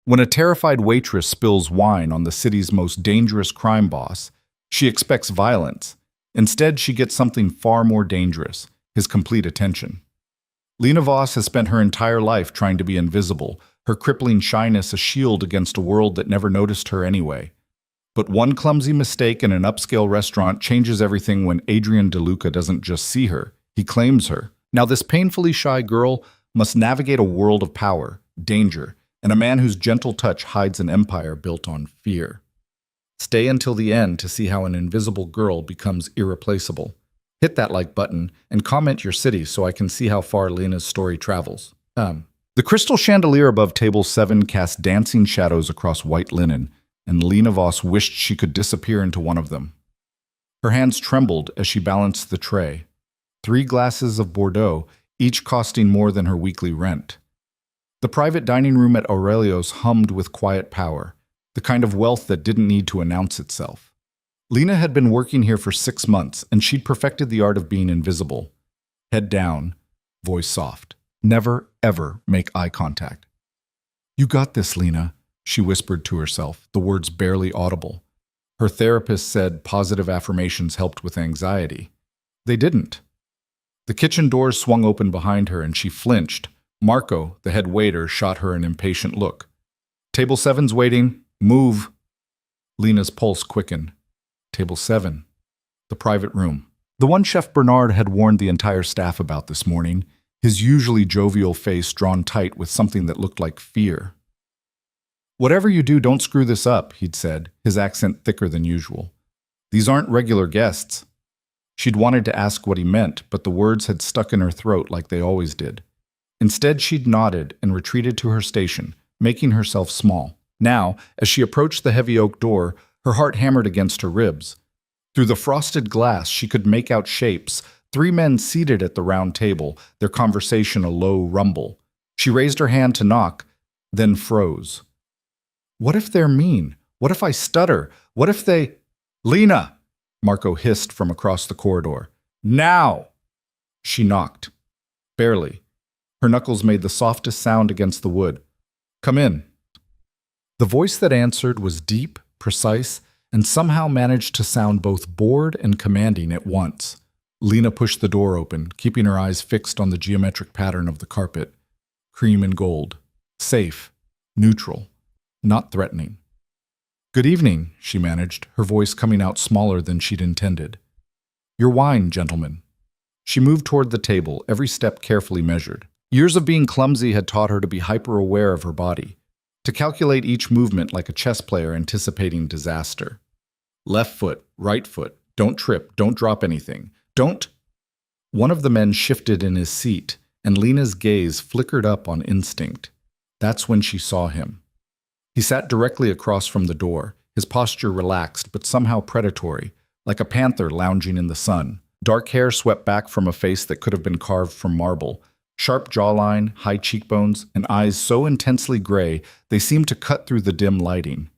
When a terrified waitress spills wine on the city's most dangerous crime boss, she expects violence. Instead, she gets something far more dangerous, his complete attention. Lena Voss has spent her entire life trying to be invisible, her crippling shyness a shield against a world that never noticed her anyway. But one clumsy mistake in an upscale restaurant changes everything when Adrian DeLuca doesn't just see her, he claims her. Now this painfully shy girl must navigate a world of power, danger, and a man whose gentle touch hides an empire built on fear. Stay until the end to see how an invisible girl becomes irreplaceable. Hit that like button and comment your city so I can see how far Lena's story travels. The crystal chandelier above table 7 cast dancing shadows across white linen, and Lena Voss wished she could disappear into one of them. Her hands trembled as she balanced the tray. 3 glasses of Bordeaux, each costing more than her weekly rent. The private dining room at Aurelio's hummed with quiet power, the kind of wealth that didn't need to announce itself. Lena had been working here for 6 months, and she'd perfected the art of being invisible. Head down, voice soft. Never, ever make eye contact. "You got this, Lena," she whispered to herself, the words barely audible. Her therapist said positive affirmations helped with anxiety. They didn't. The kitchen doors swung open behind her, and she flinched. Marco, the head waiter, shot her an impatient look. "Table 7's waiting. Move." Lena's pulse quickened. Table 7. The private room. The one Chef Bernard had warned the entire staff about this morning, his usually jovial face drawn tight with something that looked like fear. "Whatever you do, don't screw this up," he'd said, his accent thicker than usual. "These aren't regular guests." She'd wanted to ask what he meant, but the words had stuck in her throat like they always did. Instead, she'd nodded and retreated to her station, making herself small. Now, as she approached the heavy oak door, her heart hammered against her ribs. Through the frosted glass, she could make out shapes, 3 men seated at the round table, their conversation a low rumble. She raised her hand to knock, then froze. What if they're mean? What if I stutter? What if they— "Lena!" Marco hissed from across the corridor. "Now!" She knocked. Barely. Her knuckles made the softest sound against the wood. "Come in." The voice that answered was deep, precise, and somehow managed to sound both bored and commanding at once. Lena pushed the door open, keeping her eyes fixed on the geometric pattern of the carpet. Cream and gold. Safe. Neutral. Not threatening. "Good evening," she managed, her voice coming out smaller than she'd intended. "Your wine, gentlemen." She moved toward the table, every step carefully measured. Years of being clumsy had taught her to be hyper-aware of her body, to calculate each movement like a chess player anticipating disaster. Left foot, right foot, don't trip, don't drop anything, don't— One of the men shifted in his seat, and Lena's gaze flickered up on instinct. That's when she saw him. He sat directly across from the door, his posture relaxed but somehow predatory, like a panther lounging in the sun. Dark hair swept back from a face that could have been carved from marble, sharp jawline, high cheekbones, and eyes so intensely gray they seemed to cut through the dim lighting.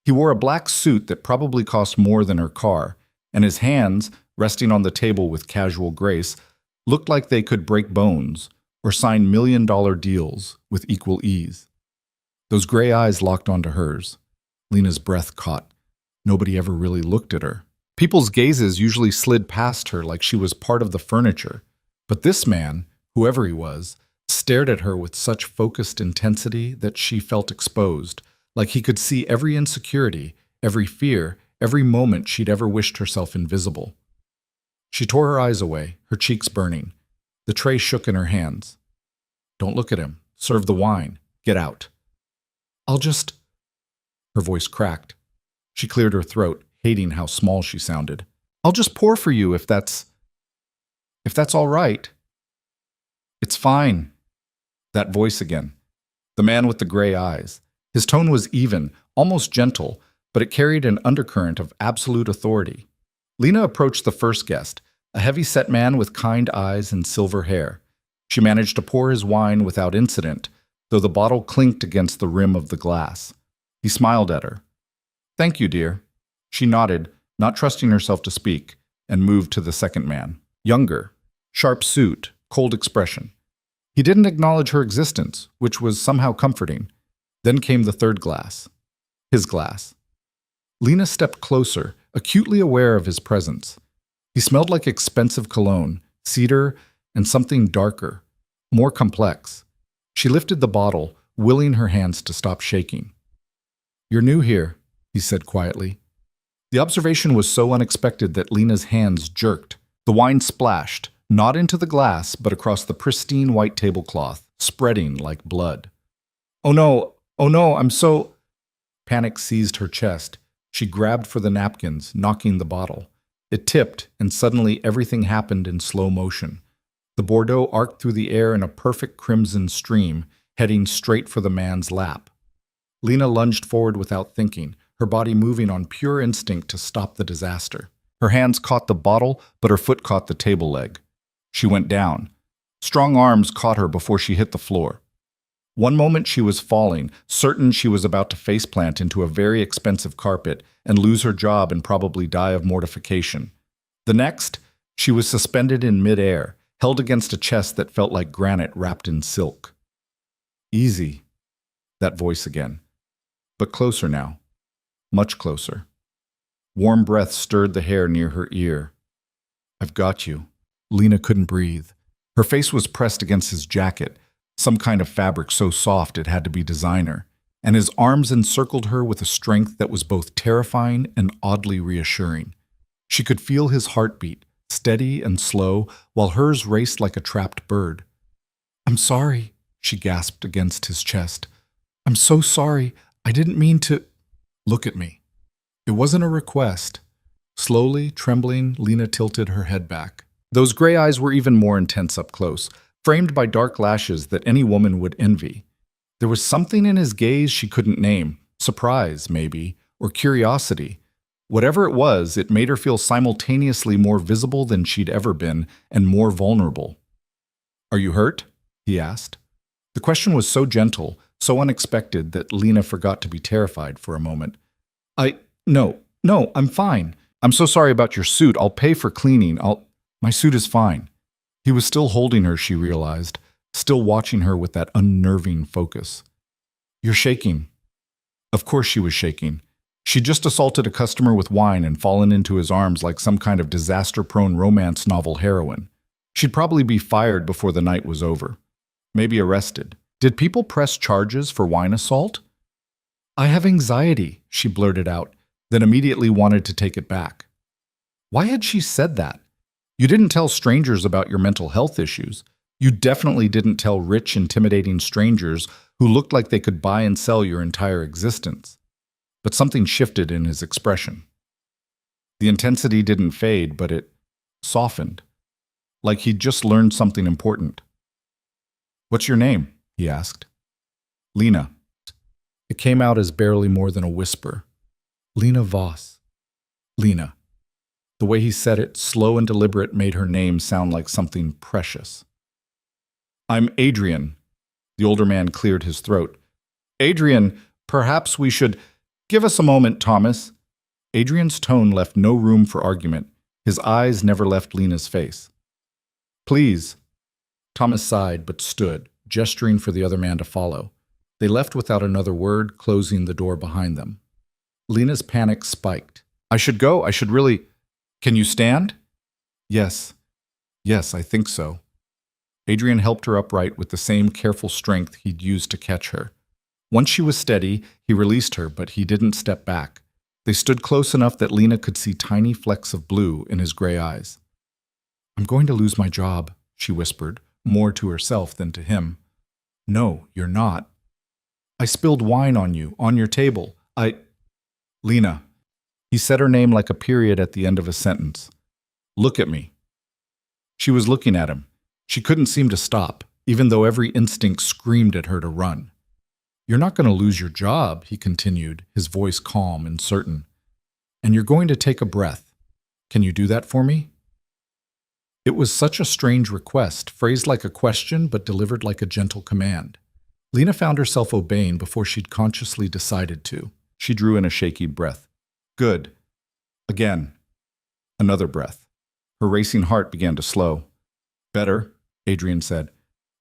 He wore a black suit that probably cost more than her car, and his hands, resting on the table with casual grace, looked like they could break bones or sign million-dollar deals with equal ease. Those gray eyes locked onto hers. Lena's breath caught. Nobody ever really looked at her. People's gazes usually slid past her like she was part of the furniture. But this man, whoever he was, stared at her with such focused intensity that she felt exposed, like he could see every insecurity, every fear, every moment she'd ever wished herself invisible. She tore her eyes away, her cheeks burning. The tray shook in her hands. "Don't look at him. Serve the wine. Get out." "I'll just—" Her voice cracked. She cleared her throat, hating how small she sounded. "I'll just pour for you if that's all right." "It's fine." That voice again. The man with the gray eyes. His tone was even, almost gentle, but it carried an undercurrent of absolute authority. Lena approached the first guest, a heavy-set man with kind eyes and silver hair. She managed to pour his wine without incident, though the bottle clinked against the rim of the glass. He smiled at her. "Thank you, dear." She nodded, not trusting herself to speak, and moved to the second man. Younger, sharp suit, cold expression. He didn't acknowledge her existence, which was somehow comforting. Then came the third glass. His glass. Lena stepped closer, acutely aware of his presence. He smelled like expensive cologne, cedar, and something darker, more complex. She lifted the bottle, willing her hands to stop shaking. "You're new here," he said quietly. The observation was so unexpected that Lena's hands jerked. The wine splashed, not into the glass, but across the pristine white tablecloth, spreading like blood. Oh no, I'm so—" Panic seized her chest. She grabbed for the napkins, knocking the bottle. It tipped, and suddenly everything happened in slow motion. The Bordeaux arced through the air in a perfect crimson stream, heading straight for the man's lap. Lena lunged forward without thinking, her body moving on pure instinct to stop the disaster. Her hands caught the bottle, but her foot caught the table leg. She went down. Strong arms caught her before she hit the floor. One moment she was falling, certain she was about to faceplant into a very expensive carpet and lose her job and probably die of mortification. The next, she was suspended in midair, held against a chest that felt like granite wrapped in silk. "Easy," that voice again. But closer now. Much closer. Warm breath stirred the hair near her ear. "I've got you." Lena couldn't breathe. Her face was pressed against his jacket, some kind of fabric so soft it had to be designer, and his arms encircled her with a strength that was both terrifying and oddly reassuring. She could feel his heartbeat, steady and slow, while hers raced like a trapped bird. "I'm sorry," she gasped against his chest. "I'm so sorry. I didn't mean to—" "Look at me." It wasn't a request. Slowly, trembling, Lena tilted her head back. Those gray eyes were even more intense up close, framed by dark lashes that any woman would envy. There was something in his gaze she couldn't name, surprise, maybe, or curiosity. Whatever it was, it made her feel simultaneously more visible than she'd ever been and more vulnerable. "Are you hurt?" he asked. The question was so gentle, so unexpected that Lena forgot to be terrified for a moment. No, I'm fine. I'm so sorry about your suit. I'll pay for cleaning. My suit is fine." He was still holding her, she realized, still watching her with that unnerving focus. "You're shaking." Of course she was shaking. She'd just assaulted a customer with wine and fallen into his arms like some kind of disaster-prone romance novel heroine. She'd probably be fired before the night was over. Maybe arrested. Did people press charges for wine assault? "I have anxiety," she blurted out, then immediately wanted to take it back. Why had she said that? You didn't tell strangers about your mental health issues. You definitely didn't tell rich, intimidating strangers who looked like they could buy and sell your entire existence. But something shifted in his expression. The intensity didn't fade, but it softened, like he'd just learned something important. "What's your name?" he asked. "Lena." It came out as barely more than a whisper. "Lena Voss." Lena. The way he said it, slow and deliberate, made her name sound like something precious. "I'm Adrian." The older man cleared his throat. "Adrian, perhaps we should—" "Give us a moment, Thomas." Adrian's tone left no room for argument. His eyes never left Lena's face. "Please." Thomas sighed but stood, gesturing for the other man to follow. They left without another word, closing the door behind them. Lena's panic spiked. "I should go. I should really— Can you stand?" Yes, I think so." Adrian helped her upright with the same careful strength he'd used to catch her. Once she was steady, he released her, but he didn't step back. They stood close enough that Lena could see tiny flecks of blue in his gray eyes. "I'm going to lose my job," she whispered, more to herself than to him. "No, you're not." "I spilled wine on you, on your table. Lena." He said her name like a period at the end of a sentence. "Look at me." She was looking at him. She couldn't seem to stop, even though every instinct screamed at her to run. "You're not going to lose your job," he continued, his voice calm and certain. "And you're going to take a breath. Can you do that for me?" It was such a strange request, phrased like a question but delivered like a gentle command. Lena found herself obeying before she'd consciously decided to. She drew in a shaky breath. "Good." Again. Another breath. Her racing heart began to slow. "Better," Adrian said.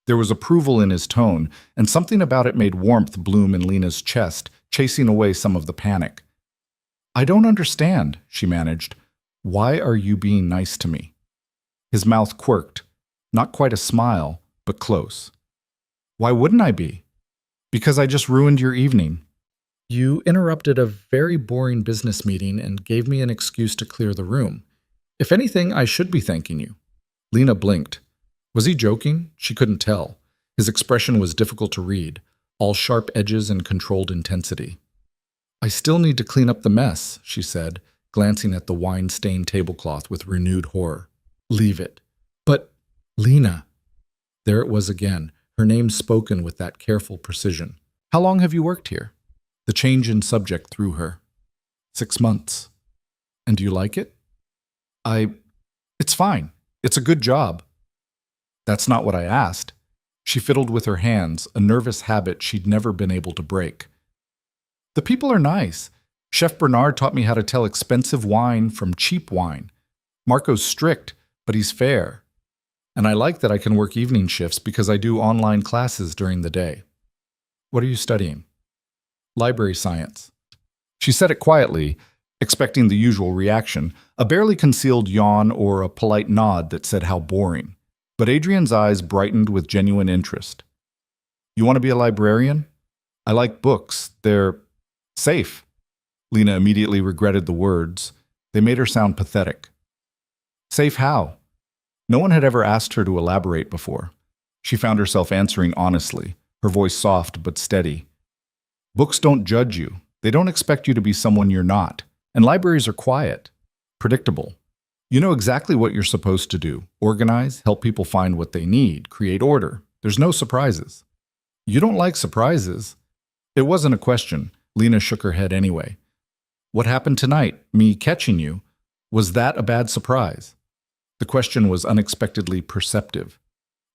There was approval in his tone, and something about it made warmth bloom in Lena's chest, chasing away some of the panic. I don't understand, she managed. Why are you being nice to me? His mouth quirked. Not quite a smile, but close. Why wouldn't I be? Because I just ruined your evening. You interrupted a very boring business meeting and gave me an excuse to clear the room. If anything, I should be thanking you. Lena blinked. Was he joking? She couldn't tell. His expression was difficult to read, all sharp edges and controlled intensity. I still need to clean up the mess, she said, glancing at the wine-stained tablecloth with renewed horror. Leave it. But, Lena. There it was again, her name spoken with that careful precision. How long have you worked here? The change in subject threw her. 6 months. And do you like it? It's fine. It's a good job. That's not what I asked. She fiddled with her hands, a nervous habit she'd never been able to break. The people are nice. Chef Bernard taught me how to tell expensive wine from cheap wine. Marco's strict, but he's fair. And I like that I can work evening shifts because I do online classes during the day. What are you studying? Library science. She said it quietly, expecting the usual reaction, a barely concealed yawn or a polite nod that said how boring. But Adrian's eyes brightened with genuine interest. You want to be a librarian? I like books. They're safe. Lena immediately regretted the words. They made her sound pathetic. Safe how? No one had ever asked her to elaborate before. She found herself answering honestly, her voice soft but steady. Books don't judge you. They don't expect you to be someone you're not. And libraries are quiet, predictable. You know exactly what you're supposed to do. Organize, help people find what they need, create order. There's no surprises. You don't like surprises. It wasn't a question. Lena shook her head anyway. What happened tonight, me catching you, was that a bad surprise? The question was unexpectedly perceptive.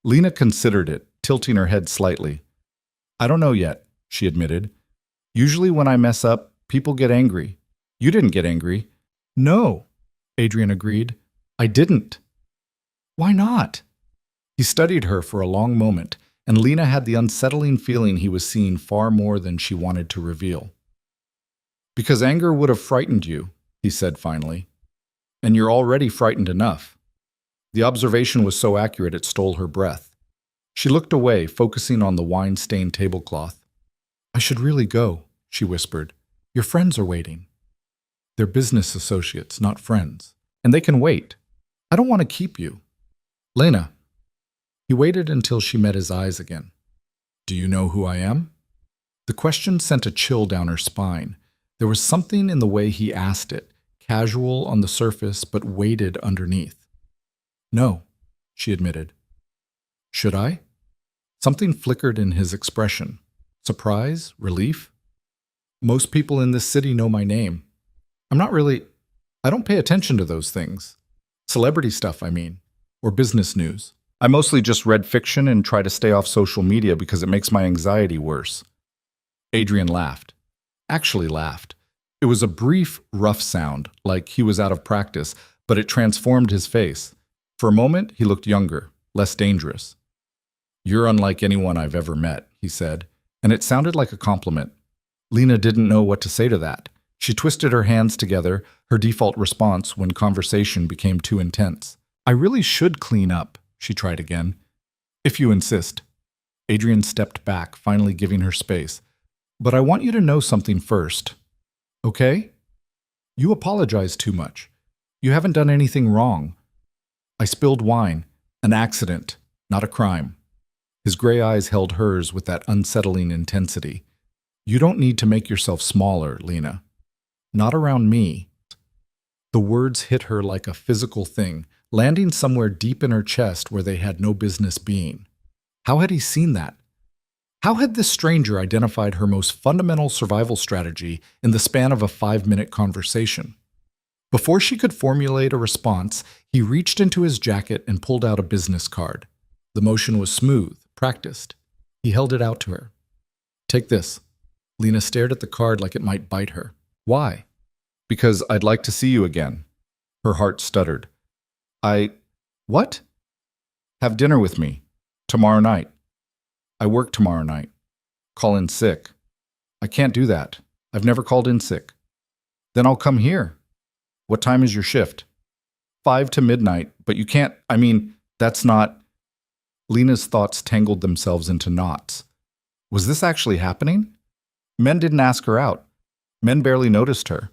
Lena considered it, tilting her head slightly. I don't know yet, she admitted. Usually when I mess up, people get angry. You didn't get angry. No, Adrian agreed. I didn't. Why not? He studied her for a long moment, and Lena had the unsettling feeling he was seeing far more than she wanted to reveal. Because anger would have frightened you, he said finally. And you're already frightened enough. The observation was so accurate it stole her breath. She looked away, focusing on the wine-stained tablecloth. I should really go, she whispered. Your friends are waiting. They're business associates, not friends. And they can wait. I don't want to keep you. Lena. He waited until she met his eyes again. Do you know who I am? The question sent a chill down her spine. There was something in the way he asked it, casual on the surface but weighted underneath. No, she admitted. Should I? Something flickered in his expression. Surprise? Relief? Most people in this city know my name. I don't pay attention to those things. Celebrity stuff, I mean, or business news. I mostly just read fiction and try to stay off social media because it makes my anxiety worse. Adrian laughed. Actually laughed. It was a brief, rough sound, like he was out of practice, but it transformed his face. For a moment, he looked younger, less dangerous. You're unlike anyone I've ever met, he said, and it sounded like a compliment. Lena didn't know what to say to that. She twisted her hands together, her default response when conversation became too intense. I really should clean up, she tried again. If you insist. Adrian stepped back, finally giving her space. But I want you to know something first. Okay? You apologize too much. You haven't done anything wrong. I spilled wine. An accident, not a crime. His gray eyes held hers with that unsettling intensity. You don't need to make yourself smaller, Lena. Not around me. The words hit her like a physical thing, landing somewhere deep in her chest where they had no business being. How had he seen that? How had this stranger identified her most fundamental survival strategy in the span of a 5-minute conversation? Before she could formulate a response, he reached into his jacket and pulled out a business card. The motion was smooth, practiced. He held it out to her. Take this. Lena stared at the card like it might bite her. Why? Because I'd like to see you again. Her heart stuttered. What? Have dinner with me. Tomorrow night. I work tomorrow night. Call in sick. I can't do that. I've never called in sick. Then I'll come here. What time is your shift? 5 to midnight, but you can't, that's not. Lena's thoughts tangled themselves into knots. Was this actually happening? Men didn't ask her out. Men barely noticed her.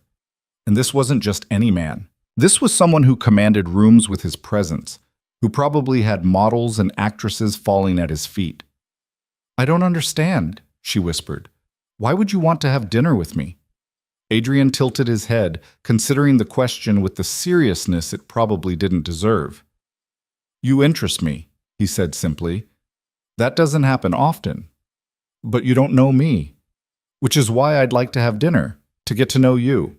And this wasn't just any man. This was someone who commanded rooms with his presence, who probably had models and actresses falling at his feet. I don't understand, she whispered. Why would you want to have dinner with me? Adrian tilted his head, considering the question with the seriousness it probably didn't deserve. You interest me, he said simply. That doesn't happen often. But you don't know me, which is why I'd like to have dinner, to get to know you.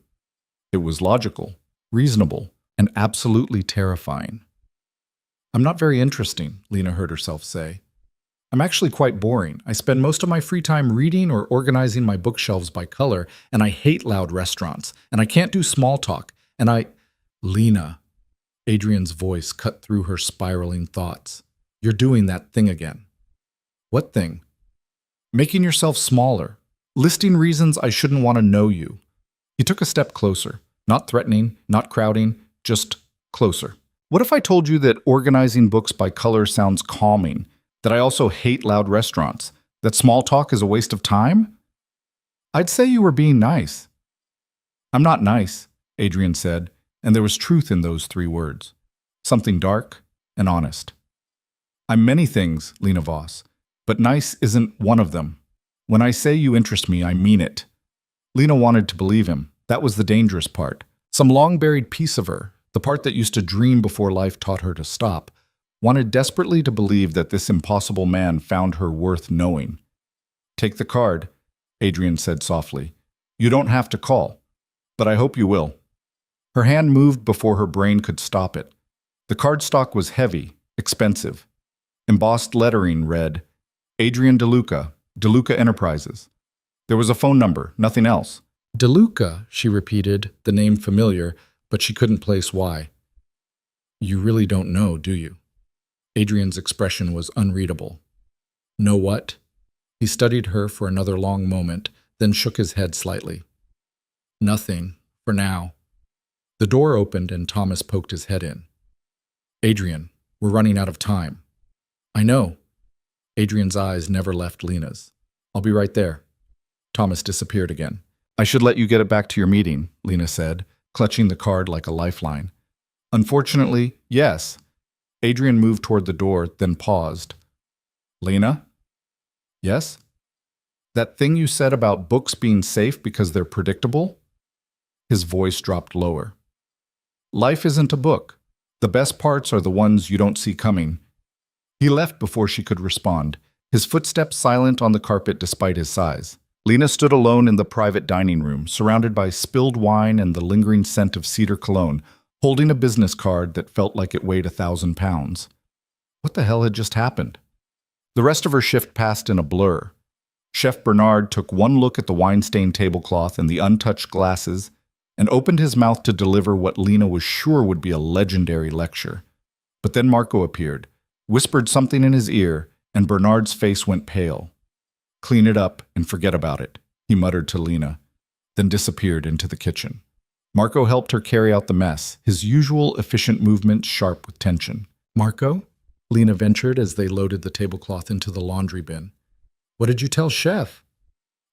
It was logical, reasonable, and absolutely terrifying. I'm not very interesting, Lena heard herself say. I'm actually quite boring. I spend most of my free time reading or organizing my bookshelves by color, and I hate loud restaurants, and I can't do small talk, Lena, Adrian's voice cut through her spiraling thoughts. You're doing that thing again. What thing? Making yourself smaller, listing reasons I shouldn't want to know you. He took a step closer, not threatening, not crowding, just closer. What if I told you that organizing books by color sounds calming, that I also hate loud restaurants, that small talk is a waste of time? I'd say you were being nice. I'm not nice, Adrian said, and there was truth in those 3 words. Something dark and honest. I'm many things, Lena Voss, but nice isn't one of them. When I say you interest me, I mean it. Lena wanted to believe him. That was the dangerous part. Some long-buried piece of her, the part that used to dream before life taught her to stop, wanted desperately to believe that this impossible man found her worth knowing. Take the card, Adrian said softly. You don't have to call, but I hope you will. Her hand moved before her brain could stop it. The cardstock was heavy, expensive. Embossed lettering read, Adrian DeLuca, DeLuca Enterprises. There was a phone number, nothing else. DeLuca, she repeated, the name familiar, but she couldn't place why. You really don't know, do you? Adrian's expression was unreadable. Know what? He studied her for another long moment, then shook his head slightly. Nothing, for now. The door opened and Thomas poked his head in. Adrian, we're running out of time. I know. Adrian's eyes never left Lena's. I'll be right there. Thomas disappeared again. I should let you get it back to your meeting, Lena said, clutching the card like a lifeline. Unfortunately, yes. Adrian moved toward the door, then paused. Lena? Yes? That thing you said about books being safe because they're predictable? His voice dropped lower. Life isn't a book. The best parts are the ones you don't see coming. He left before she could respond, his footsteps silent on the carpet despite his size. Lena stood alone in the private dining room, surrounded by spilled wine and the lingering scent of cedar cologne, holding a business card that felt like it weighed 1,000 pounds. What the hell had just happened? The rest of her shift passed in a blur. Chef Bernard took one look at the wine-stained tablecloth and the untouched glasses and opened his mouth to deliver what Lena was sure would be a legendary lecture. But then Marco appeared, whispered something in his ear, and Bernard's face went pale. Clean it up and forget about it, he muttered to Lena, then disappeared into the kitchen. Marco helped her carry out the mess, his usual efficient movements sharp with tension. Marco? Lena ventured as they loaded the tablecloth into the laundry bin. What did you tell Chef?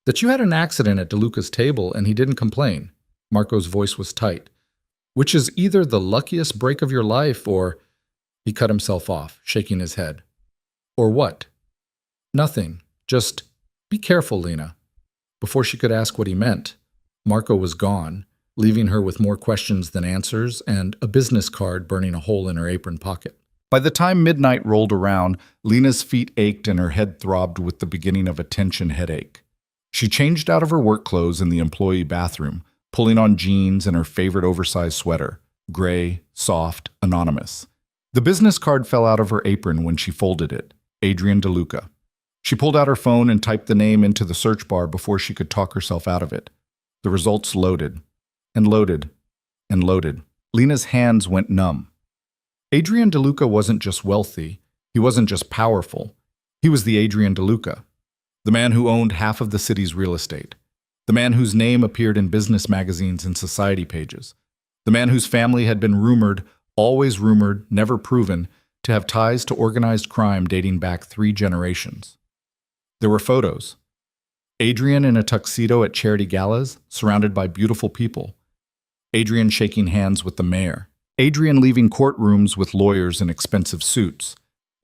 That you had an accident at DeLuca's table and he didn't complain. Marco's voice was tight. Which is either the luckiest break of your life or... He cut himself off, shaking his head. Or what? Nothing. Just be careful, Lena. Before she could ask what he meant, Marco was gone, leaving her with more questions than answers and a business card burning a hole in her apron pocket. By the time midnight rolled around, Lena's feet ached and her head throbbed with the beginning of a tension headache. She changed out of her work clothes in the employee bathroom, pulling on jeans and her favorite oversized sweater, gray, soft, anonymous. The business card fell out of her apron when she folded it, Adrian DeLuca. She pulled out her phone and typed the name into the search bar before she could talk herself out of it. The results loaded, and loaded, and loaded. Lena's hands went numb. Adrian DeLuca wasn't just wealthy, he wasn't just powerful. He was the Adrian DeLuca, the man who owned half of the city's real estate, the man whose name appeared in business magazines and society pages, the man whose family had been rumored, always rumored, never proven, to have ties to organized crime dating back 3 generations. There were photos. Adrian in a tuxedo at charity galas, surrounded by beautiful people. Adrian shaking hands with the mayor. Adrian leaving courtrooms with lawyers in expensive suits.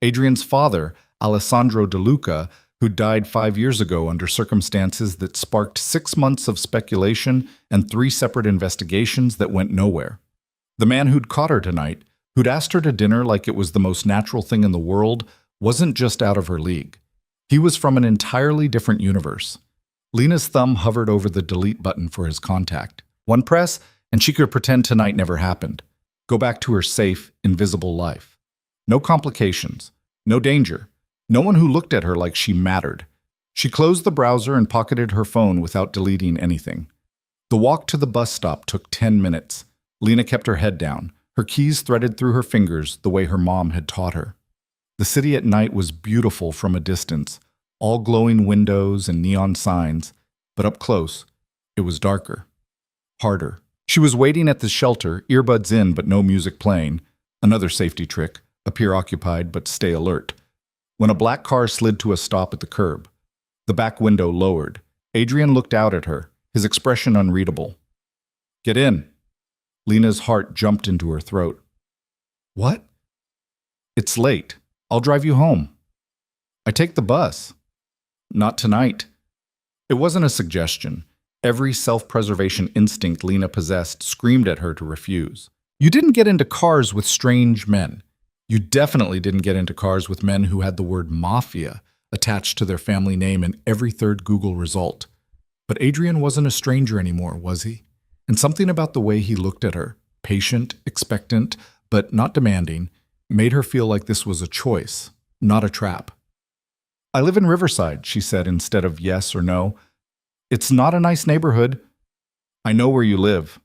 Adrian's father, Alessandro DeLuca, who died 5 years ago under circumstances that sparked 6 months of speculation and 3 separate investigations that went nowhere. The man who'd caught her tonight, who'd asked her to dinner like it was the most natural thing in the world, wasn't just out of her league. He was from an entirely different universe. Lena's thumb hovered over the delete button for his contact. One press, and she could pretend tonight never happened. Go back to her safe, invisible life. No complications. No danger. No one who looked at her like she mattered. She closed the browser and pocketed her phone without deleting anything. The walk to the bus stop took 10 minutes. Lena kept her head down, her keys threaded through her fingers the way her mom had taught her. The city at night was beautiful from a distance, all glowing windows and neon signs, but up close, it was darker, harder. She was waiting at the shelter, earbuds in but no music playing, another safety trick, appear occupied but stay alert. When a black car slid to a stop at the curb, the back window lowered. Adrian looked out at her, his expression unreadable. "Get in." Lena's heart jumped into her throat. "What?" "It's late. I'll drive you home." "I take the bus." "Not tonight." It wasn't a suggestion. Every self-preservation instinct Lena possessed screamed at her to refuse. You didn't get into cars with strange men. You definitely didn't get into cars with men who had the word Mafia attached to their family name in every third Google result. But Adrian wasn't a stranger anymore, was he? And something about the way he looked at her, patient, expectant, but not demanding, made her feel like this was a choice, not a trap. "I live in Riverside," she said instead of yes or no. "It's not a nice neighborhood." "I know where you live."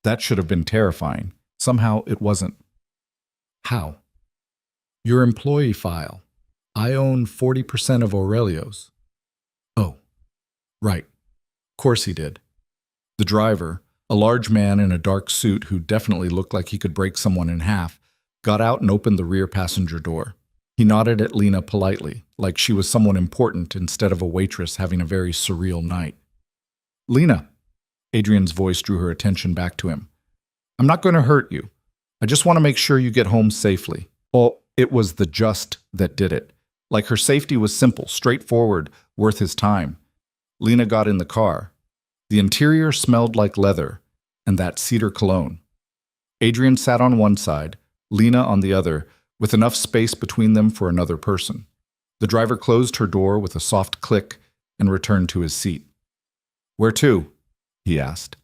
That should have been terrifying. Somehow it wasn't. "How?" "Your employee file. I own 40% of Aurelio's." "Oh, right. Of course he did." The driver, a large man in a dark suit who definitely looked like he could break someone in half, got out and opened the rear passenger door. He nodded at Lena politely, like she was someone important instead of a waitress having a very surreal night. "Lena," Adrian's voice drew her attention back to him. "I'm not going to hurt you. I just want to make sure you get home safely." Well, it was the just that did it. Like her safety was simple, straightforward, worth his time. Lena got in the car. The interior smelled like leather and that cedar cologne. Adrian sat on one side, Lena on the other, with enough space between them for another person. The driver closed her door with a soft click and returned to his seat. "Where to?" he asked.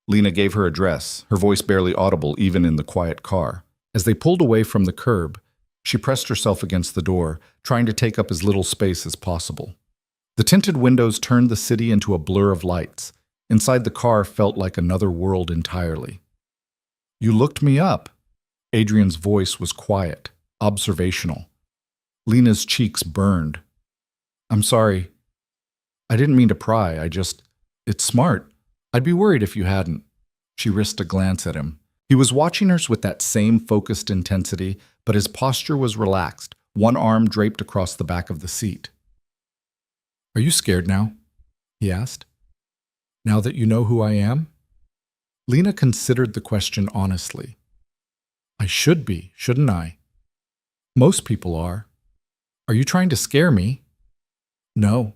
Lena gave her address, her voice barely audible even in the quiet car. As they pulled away from the curb, she pressed herself against the door, trying to take up as little space as possible. The tinted windows turned the city into a blur of lights. Inside the car felt like another world entirely. "You looked me up." Adrian's voice was quiet, observational. Lena's cheeks burned. "I'm sorry. I didn't mean to pry. It's smart. I'd be worried if you hadn't." She risked a glance at him. He was watching her with that same focused intensity, but his posture was relaxed, one arm draped across the back of the seat. "Are you scared now?" he asked. "Now that you know who I am?" Lena considered the question honestly. "I should be, shouldn't I?" "Most people are." "Are you trying to scare me?" "No."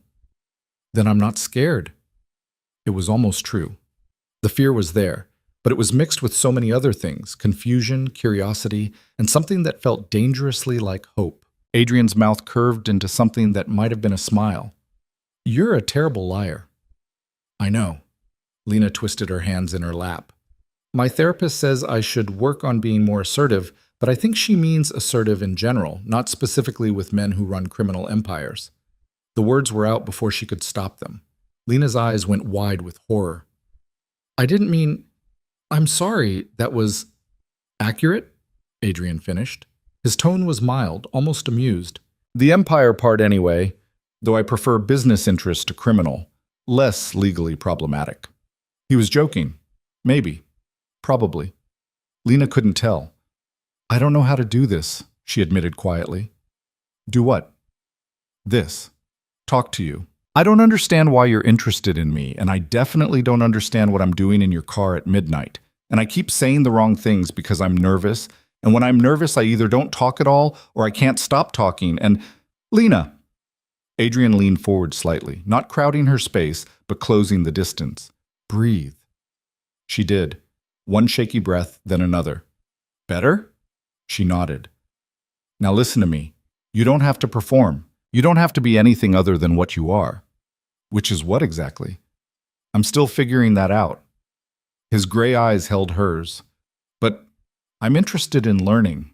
"Then I'm not scared." It was almost true. The fear was there, but it was mixed with so many other things, confusion, curiosity, and something that felt dangerously like hope. Adrian's mouth curved into something that might have been a smile. "You're a terrible liar." "I know." Lena twisted her hands in her lap. "My therapist says I should work on being more assertive, but I think she means assertive in general, not specifically with men who run criminal empires." The words were out before she could stop them. Lena's eyes went wide with horror. "I didn't mean... I'm sorry, that was... accurate?" Adrian finished. His tone was mild, almost amused. The empire part anyway, though I prefer business interest to criminal, less legally problematic. He was joking. Maybe. Probably. Lena couldn't tell. I don't know how to do this, she admitted quietly. Do what? This. Talk to you. I don't understand why you're interested in me, and I definitely don't understand what I'm doing in your car at midnight. And I keep saying the wrong things because I'm nervous, and when I'm nervous, I either don't talk at all or I can't stop talking, and Lena! Adrian leaned forward slightly, not crowding her space, but closing the distance. Breathe. She did. One shaky breath, then another. Better? She nodded. Now listen to me. You don't have to perform. You don't have to be anything other than what you are. Which is what exactly? I'm still figuring that out. His gray eyes held hers. But I'm interested in learning.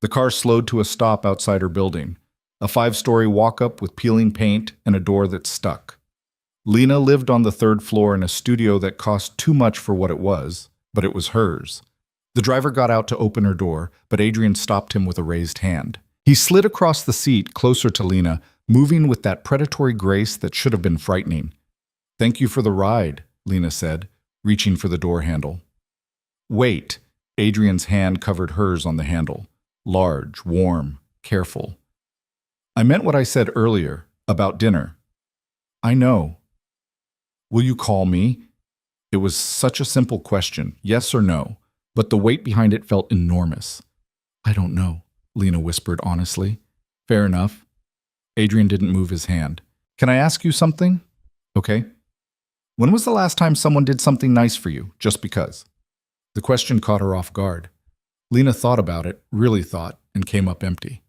The car slowed to a stop outside her building, a 5-story walk-up with peeling paint and a door that stuck. Lena lived on the 3rd floor in a studio that cost too much for what it was, but it was hers. The driver got out to open her door, but Adrian stopped him with a raised hand. He slid across the seat closer to Lena, moving with that predatory grace that should have been frightening. Thank you for the ride, Lena said, reaching for the door handle. Wait. Adrian's hand covered hers on the handle. Large, warm, careful. I meant what I said earlier, about dinner. I know. Will you call me? It was such a simple question, yes or no, but the weight behind it felt enormous. I don't know, Lena whispered honestly. Fair enough. Adrian didn't move his hand. Can I ask you something? Okay. When was the last time someone did something nice for you, just because? The question caught her off guard. Lena thought about it, really thought, and came up empty.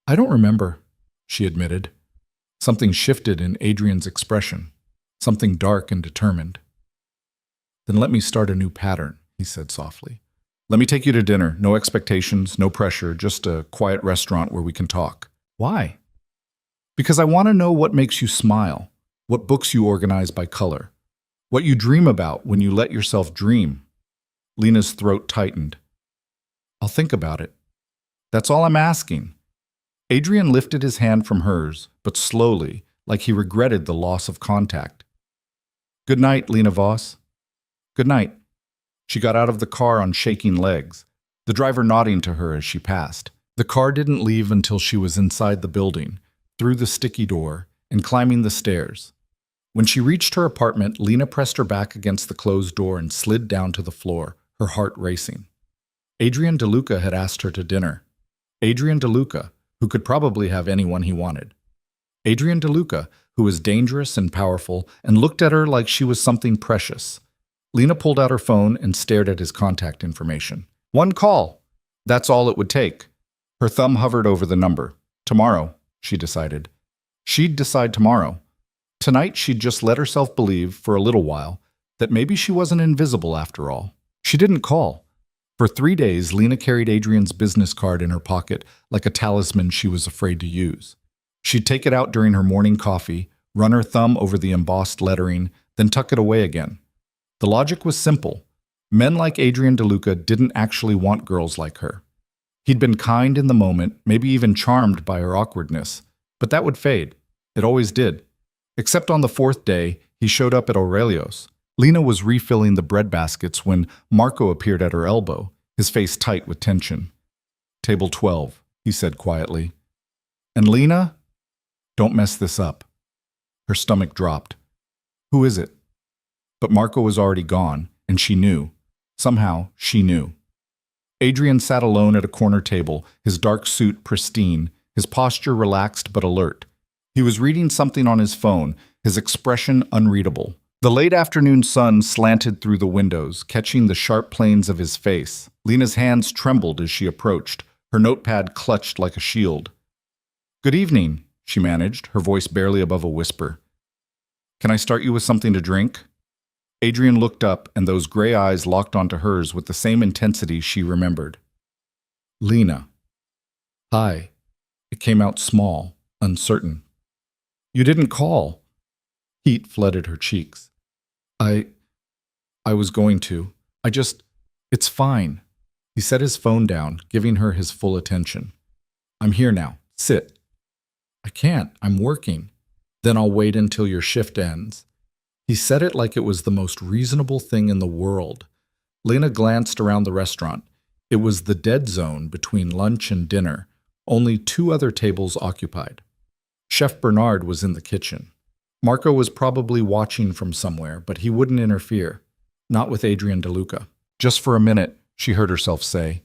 I don't remember, she admitted. Something shifted in Adrian's expression, something dark and determined. Then let me start a new pattern, he said softly. Let me take you to dinner, no expectations, no pressure, just a quiet restaurant where we can talk. Why? Because I want to know what makes you smile, what books you organize by color, what you dream about when you let yourself dream. Lena's throat tightened. I'll think about it. That's all I'm asking. Adrian lifted his hand from hers, but slowly, like he regretted the loss of contact. Good night, Lena Voss. Good night. She got out of the car on shaking legs, the driver nodding to her as she passed. The car didn't leave until she was inside the building, through the sticky door, and climbing the stairs. When she reached her apartment, Lena pressed her back against the closed door and slid down to the floor, her heart racing. Adrian DeLuca had asked her to dinner. Adrian DeLuca, who could probably have anyone he wanted. Adrian DeLuca, who was dangerous and powerful and looked at her like she was something precious. Lena pulled out her phone and stared at his contact information. One call. That's all it would take. Her thumb hovered over the number. Tomorrow, she decided. She'd decide tomorrow. Tonight, she'd just let herself believe, for a little while, that maybe she wasn't invisible after all. She didn't call. For 3 days, Lena carried Adrian's business card in her pocket like a talisman she was afraid to use. She'd take it out during her morning coffee, run her thumb over the embossed lettering, then tuck it away again. The logic was simple. Men like Adrian DeLuca didn't actually want girls like her. He'd been kind in the moment, maybe even charmed by her awkwardness, but that would fade. It always did. Except on the 4th day, he showed up at Aurelio's. Lena was refilling the bread baskets when Marco appeared at her elbow, his face tight with tension. Table 12, he said quietly. And Lena? Don't mess this up. Her stomach dropped. Who is it? But Marco was already gone, and she knew. Somehow, she knew. Adrian sat alone at a corner table, his dark suit pristine, his posture relaxed but alert. He was reading something on his phone, his expression unreadable. The late afternoon sun slanted through the windows, catching the sharp planes of his face. Lena's hands trembled as she approached, her notepad clutched like a shield. Good evening, she managed, her voice barely above a whisper. Can I start you with something to drink? Adrian looked up, and those gray eyes locked onto hers with the same intensity she remembered. Lena. Hi. It came out small, uncertain. You didn't call. Heat flooded her cheeks. I was going to. It's fine. He set his phone down, giving her his full attention. I'm here now. Sit. I can't. I'm working. Then I'll wait until your shift ends. He said it like it was the most reasonable thing in the world. Lena glanced around the restaurant. It was the dead zone between lunch and dinner, only 2 other tables occupied. Chef Bernard was in the kitchen. Marco was probably watching from somewhere, but he wouldn't interfere. Not with Adrian DeLuca. Just for a minute, she heard herself say.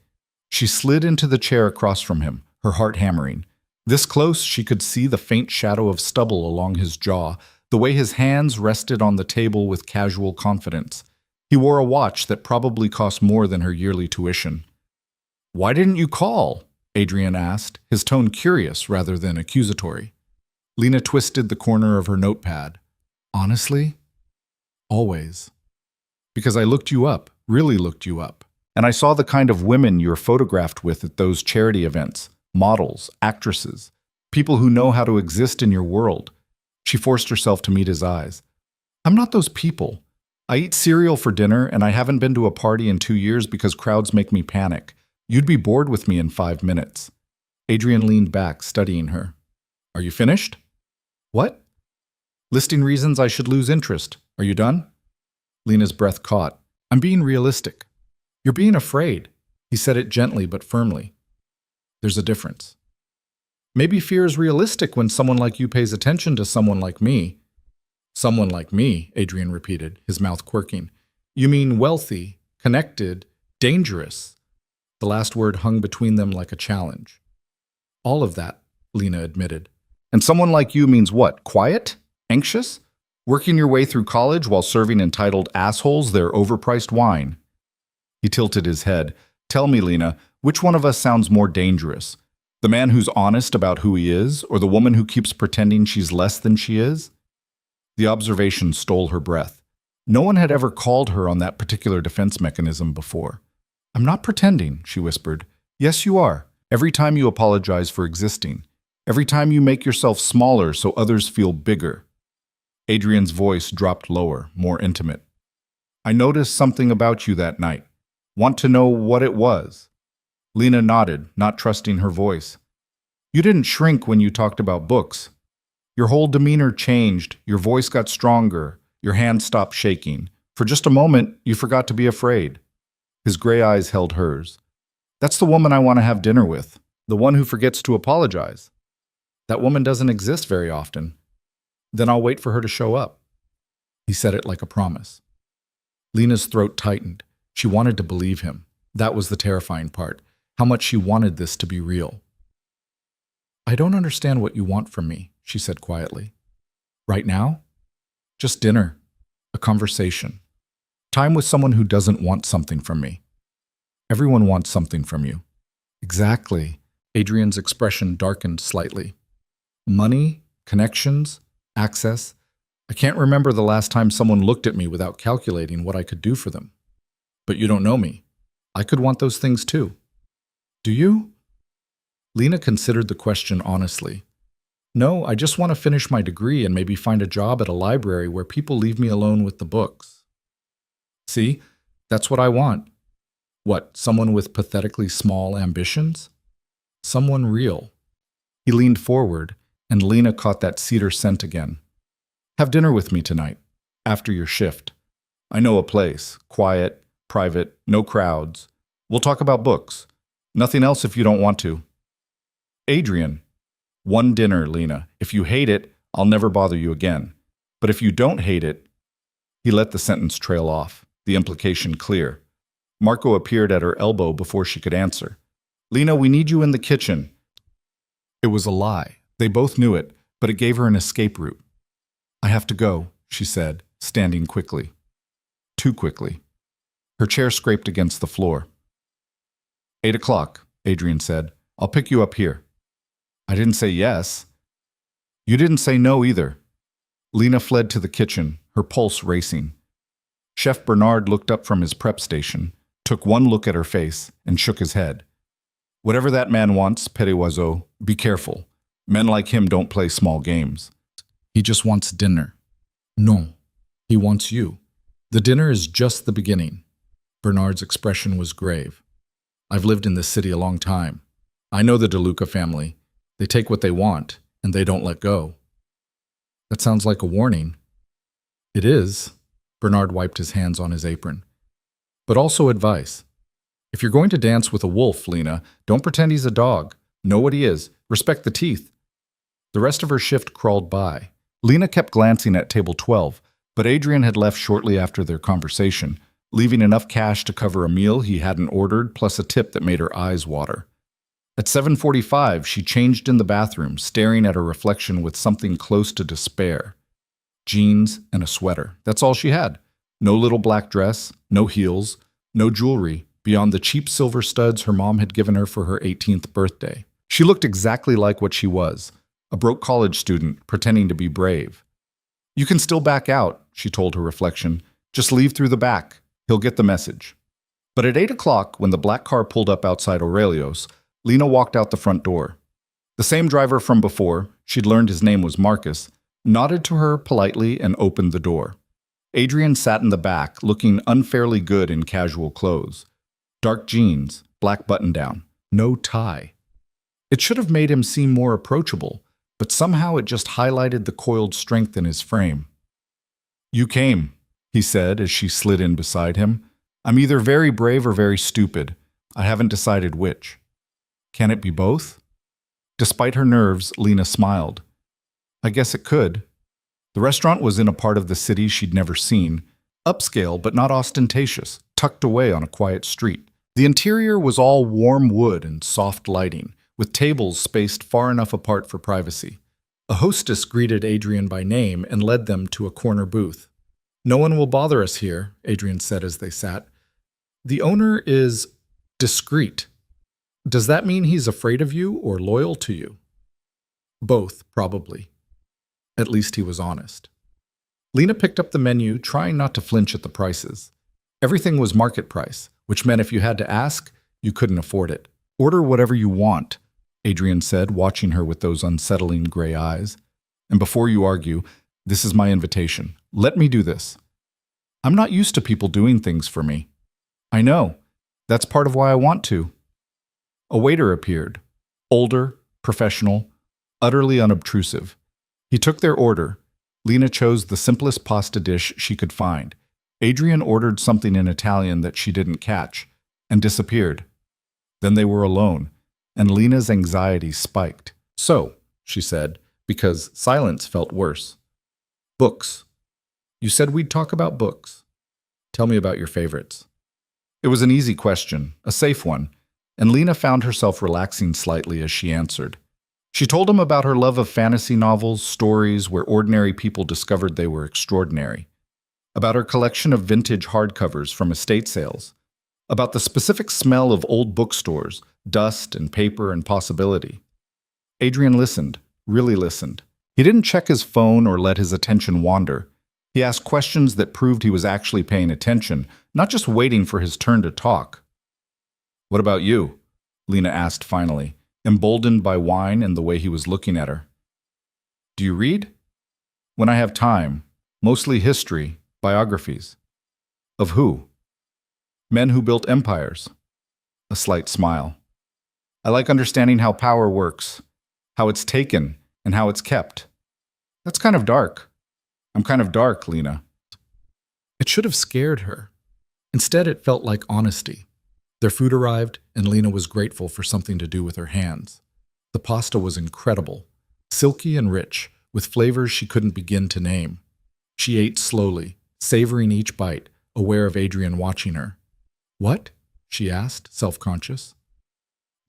She slid into the chair across from him, her heart hammering. This close, she could see the faint shadow of stubble along his jaw, the way his hands rested on the table with casual confidence. He wore a watch that probably cost more than her yearly tuition. "Why didn't you call?" Adrian asked, his tone curious rather than accusatory. Lena twisted the corner of her notepad. "Honestly? Always. Because I looked you up, really looked you up. And I saw the kind of women you're photographed with at those charity events. Models, actresses, people who know how to exist in your world." She forced herself to meet his eyes. "I'm not those people. I eat cereal for dinner, and I haven't been to a party in 2 years because crowds make me panic. You'd be bored with me in 5 minutes." Adrian leaned back, studying her. "Are you finished?" "What?" "Listing reasons I should lose interest. Are you done?" Lena's breath caught. "I'm being realistic." "You're being afraid." He said it gently but firmly. "There's a difference. Maybe fear is realistic when someone like you pays attention to someone like me." "Someone like me," Adrian repeated, his mouth quirking. "You mean wealthy, connected, dangerous?" The last word hung between them like a challenge. "All of that," Lena admitted. "And someone like you means what? Quiet? Anxious? Working your way through college while serving entitled assholes their overpriced wine?" He tilted his head. "Tell me, Lena, which one of us sounds more dangerous? The man who's honest about who he is, or the woman who keeps pretending she's less than she is?" The observation stole her breath. No one had ever called her on that particular defense mechanism before. "I'm not pretending," she whispered. "Yes, you are. Every time you apologize for existing. Every time you make yourself smaller so others feel bigger." Adrian's voice dropped lower, more intimate. "I noticed something about you that night. Want to know what it was?" Lena nodded, not trusting her voice. "You didn't shrink when you talked about books. Your whole demeanor changed, your voice got stronger, your hand stopped shaking. For just a moment, you forgot to be afraid." His gray eyes held hers. "That's the woman I want to have dinner with, the one who forgets to apologize. That woman doesn't exist very often. Then I'll wait for her to show up." He said it like a promise. Lena's throat tightened. She wanted to believe him. That was the terrifying part. How much she wanted this to be real. "I don't understand what you want from me," she said quietly. "Right now? Just dinner. A conversation. Time with someone who doesn't want something from me." "Everyone wants something from you." "Exactly." Adrian's expression darkened slightly. "Money, connections, access. I can't remember the last time someone looked at me without calculating what I could do for them." "But you don't know me. I could want those things too." "Do you?" Lena considered the question honestly. "No, I just want to finish my degree and maybe find a job at a library where people leave me alone with the books." "See, that's what I want." "What, someone with pathetically small ambitions?" "Someone real." He leaned forward, and Lena caught that cedar scent again. "Have dinner with me tonight, after your shift. I know a place, quiet, private, no crowds. We'll talk about books. Nothing else if you don't want to." "Adrian." "One dinner, Lena. If you hate it, I'll never bother you again. But if you don't hate it..." He let the sentence trail off, the implication clear. Marco appeared at her elbow before she could answer. "Lena, we need you in the kitchen." It was a lie. They both knew it, but it gave her an escape route. "I have to go," she said, standing quickly. Too quickly. Her chair scraped against the floor. 8 o'clock, Adrian said. "I'll pick you up here." I didn't say yes. You didn't say no either. Lena fled to the kitchen, her pulse racing. Chef Bernard looked up from his prep station, took one look at her face, and shook his head. "Whatever that man wants, Petit Oiseau, be careful. Men like him don't play small games. He just wants dinner." "No, he wants you. The dinner is just the beginning." Bernard's expression was grave. "I've lived in this city a long time. I know the DeLuca family. They take what they want, and they don't let go. That sounds like a warning. It is. Bernard wiped his hands on his apron. But also advice. If you're going to dance with a wolf, Lena, don't pretend he's a dog. Know what he is. Respect the teeth. The rest of her shift crawled by. Lena kept glancing at table 12, but Adrian had left shortly after their conversation, leaving enough cash to cover a meal he hadn't ordered, plus a tip that made her eyes water. At 7:45, she changed in the bathroom, staring at her reflection with something close to despair. Jeans and a sweater. That's all she had. No little black dress, no heels, no jewelry, beyond the cheap silver studs her mom had given her for her 18th birthday. She looked exactly like what she was, a broke college student pretending to be brave. You can still back out, she told her reflection. Just leave through the back. He'll get the message. But at 8 o'clock, when the black car pulled up outside Aurelio's, Lena walked out the front door. The same driver from before, she'd learned his name was Marcus, nodded to her politely and opened the door. Adrian sat in the back, looking unfairly good in casual clothes. Dark jeans, black button-down, no tie. It should have made him seem more approachable, but somehow it just highlighted the coiled strength in his frame. "You came," he said as she slid in beside him. "I'm either very brave or very stupid. I haven't decided which. Can it be both?" Despite her nerves, Lena smiled. I guess it could. The restaurant was in a part of the city she'd never seen, upscale but not ostentatious, tucked away on a quiet street. The interior was all warm wood and soft lighting, with tables spaced far enough apart for privacy. A hostess greeted Adrian by name and led them to a corner booth. "No one will bother us here," Adrian said as they sat. "The owner is discreet. Does that mean he's afraid of you or loyal to you?" "Both, probably." At least he was honest. Lena picked up the menu, trying not to flinch at the prices. Everything was market price, which meant if you had to ask, you couldn't afford it. "Order whatever you want," Adrian said, watching her with those unsettling gray eyes. "And before you argue, this is my invitation. Let me do this. I'm not used to people doing things for me." "I know. That's part of why I want to." A waiter appeared, older, professional, utterly unobtrusive. He took their order. Lena chose the simplest pasta dish she could find. Adrian ordered something in Italian that she didn't catch, and disappeared. Then they were alone, and Lena's anxiety spiked. "So," she said, because silence felt worse. "Books. You said we'd talk about books. Tell me about your favorites." It was an easy question, a safe one, and Lena found herself relaxing slightly as she answered. She told him about her love of fantasy novels, stories where ordinary people discovered they were extraordinary, about her collection of vintage hardcovers from estate sales, about the specific smell of old bookstores, dust and paper and possibility. Adrian listened, really listened. He didn't check his phone or let his attention wander. He asked questions that proved he was actually paying attention, not just waiting for his turn to talk. "What about you?" Lena asked finally, emboldened by wine and the way he was looking at her. "Do you read?" "When I have time. Mostly history, biographies." "Of who?" "Men who built empires." A slight smile. "I like understanding how power works, how it's taken, and how it's kept." "That's kind of dark." "I'm kind of dark, Lena." It should have scared her. Instead, it felt like honesty. Their food arrived, and Lena was grateful for something to do with her hands. The pasta was incredible, silky and rich, with flavors she couldn't begin to name. She ate slowly, savoring each bite, aware of Adrian watching her. "What?" she asked, self-conscious.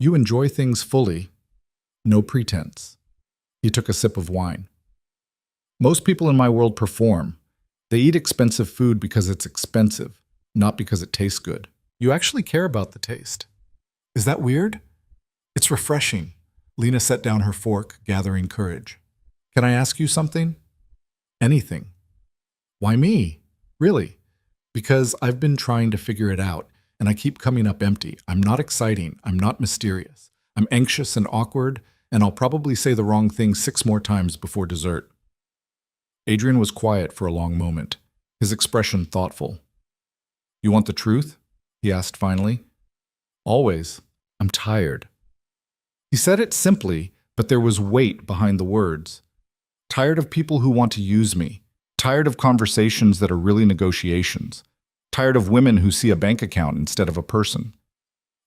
"You enjoy things fully. No pretense." He took a sip of wine. "Most people in my world perform. They eat expensive food because it's expensive, not because it tastes good. You actually care about the taste. Is that weird?" "It's refreshing." Lena set down her fork, gathering courage. "Can I ask you something?" "Anything." "Why me?" "Really?" "Because I've been trying to figure it out, and I keep coming up empty. I'm not exciting. I'm not mysterious. I'm anxious and awkward, and I'll probably say the wrong thing 6 more times before dessert." Adrian was quiet for a long moment, his expression thoughtful. "You want the truth?" he asked finally. "Always. I'm tired." He said it simply, But there was weight behind the words. Tired of people who want to use me. Tired of conversations that are really negotiations. Tired of women who see a bank account instead of a person.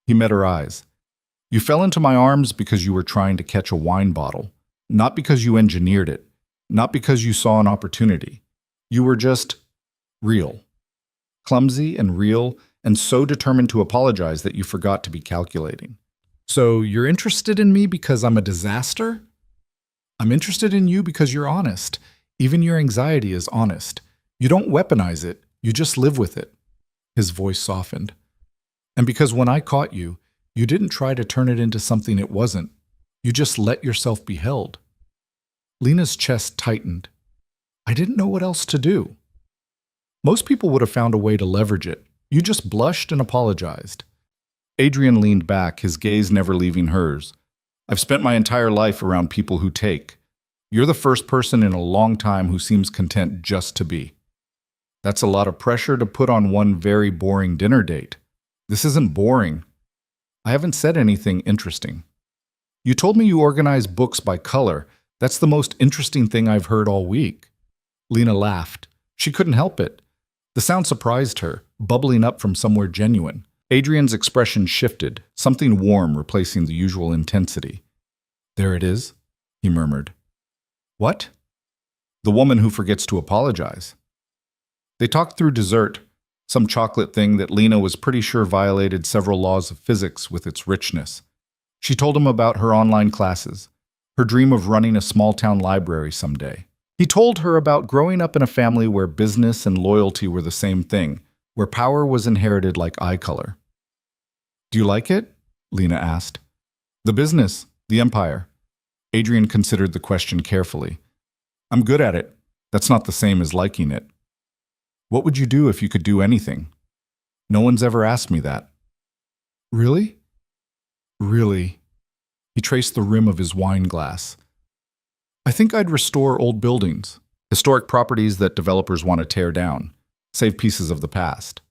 He met her eyes. You fell into my arms because you were trying to catch a wine bottle, not because you engineered it, not because you saw an opportunity. You were just real. Clumsy and real, and so determined to apologize that you forgot to be calculating. So you're interested in me because I'm a disaster? I'm interested in you because you're honest. Even your anxiety is honest. You don't weaponize it, you just live with it. His voice softened. And because when I caught you, you didn't try to turn it into something it wasn't. You just let yourself be held. Lena's chest tightened. I didn't know what else to do. Most people would have found a way to leverage it. You just blushed and apologized. Adrian leaned back, his gaze never leaving hers. I've spent my entire life around people who take. You're the first person in a long time who seems content just to be. That's a lot of pressure to put on one very boring dinner date. This isn't boring. I haven't said anything interesting. You told me you organize books by color. That's the most interesting thing I've heard all week. Lena laughed. She couldn't help it. The sound surprised her, bubbling up from somewhere genuine. Adrian's expression shifted, something warm replacing the usual intensity. There it is, he murmured. What? The woman who forgets to apologize. They talked through dessert, some chocolate thing that Lena was pretty sure violated several laws of physics with its richness. She told him about her online classes, her dream of running a small-town library someday. He told her about growing up in a family where business and loyalty were the same thing, where power was inherited like eye color. Do you like it? Lena asked. The business, the empire. Adrian considered the question carefully. I'm good at it. That's not the same as liking it. What would you do if you could do anything? No one's ever asked me that. Really? Really? He traced the rim of his wine glass. I think I'd restore old buildings, historic properties that developers want to tear down, save pieces of the past.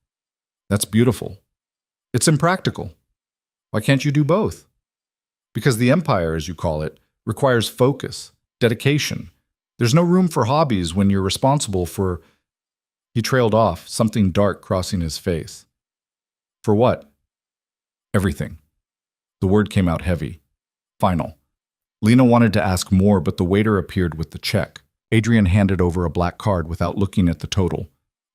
That's beautiful. It's impractical. Why can't you do both? Because the empire, as you call it, requires focus, dedication. There's no room for hobbies when you're responsible for... He trailed off, something dark crossing his face. For what? Everything. The word came out heavy. Final. Lena wanted to ask more, but the waiter appeared with the check. Adrian handed over a black card without looking at the total.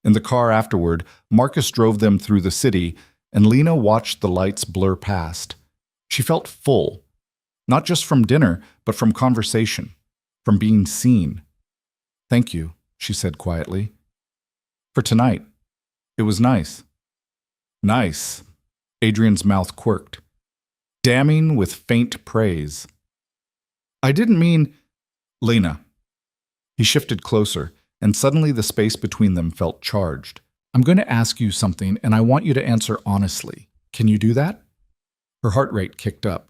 In the car afterward, Marcus drove them through the city, and Lena watched the lights blur past. She felt full, not just from dinner, but from conversation, from being seen. Thank you, she said quietly. For tonight. It was nice. Nice. Adrian's mouth quirked. Damning with faint praise. I didn't mean... Lena. He shifted closer, and suddenly the space between them felt charged. I'm going to ask you something, and I want you to answer honestly. Can you do that? Her heart rate kicked up.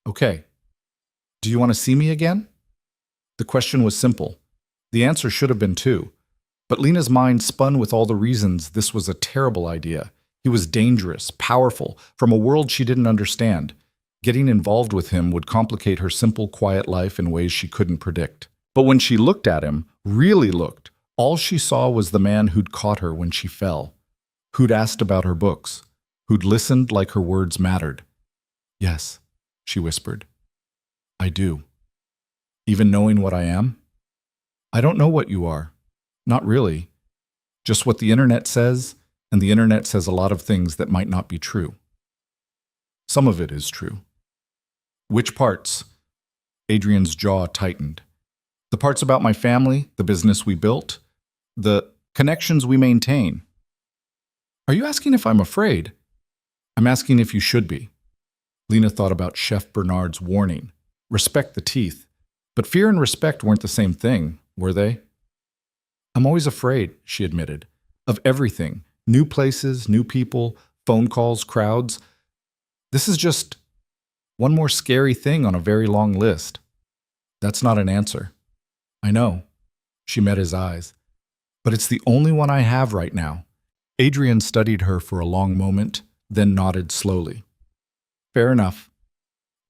Okay. Do you want to see me again? The question was simple. The answer should have been too. But Lena's mind spun with all the reasons this was a terrible idea. He was dangerous, powerful, from a world she didn't understand. Getting involved with him would complicate her simple, quiet life in ways she couldn't predict. But when she looked at him, really looked, all she saw was the man who'd caught her when she fell, who'd asked about her books, who'd listened like her words mattered. Yes, she whispered. I do. Even knowing what I am? I don't know what you are. Not really. Just what the internet says, and the internet says a lot of things that might not be true. Some of it is true. Which parts? Adrian's jaw tightened. The parts about my family, the business we built, the connections we maintain. Are you asking if I'm afraid? I'm asking if you should be. Lena thought about Chef Bernard's warning. Respect the teeth. But fear and respect weren't the same thing, were they? I'm always afraid, she admitted, of everything. New places, new people, phone calls, crowds. This is just one more scary thing on a very long list. That's not an answer. I know. She met his eyes. But it's the only one I have right now. Adrian studied her for a long moment, then nodded slowly. Fair enough.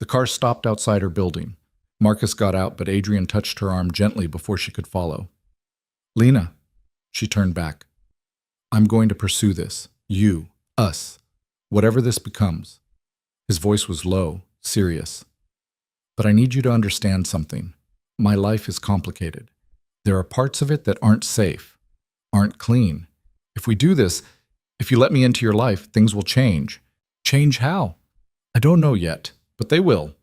The car stopped outside her building. Marcus got out, but Adrian touched her arm gently before she could follow. Lena, she turned back. I'm going to pursue this. You, us, whatever this becomes. His voice was low, serious. But I need you to understand something. My life is complicated. There are parts of it that aren't safe, aren't clean. If we do this, if you let me into your life, things will change. Change how? I don't know yet, but they will.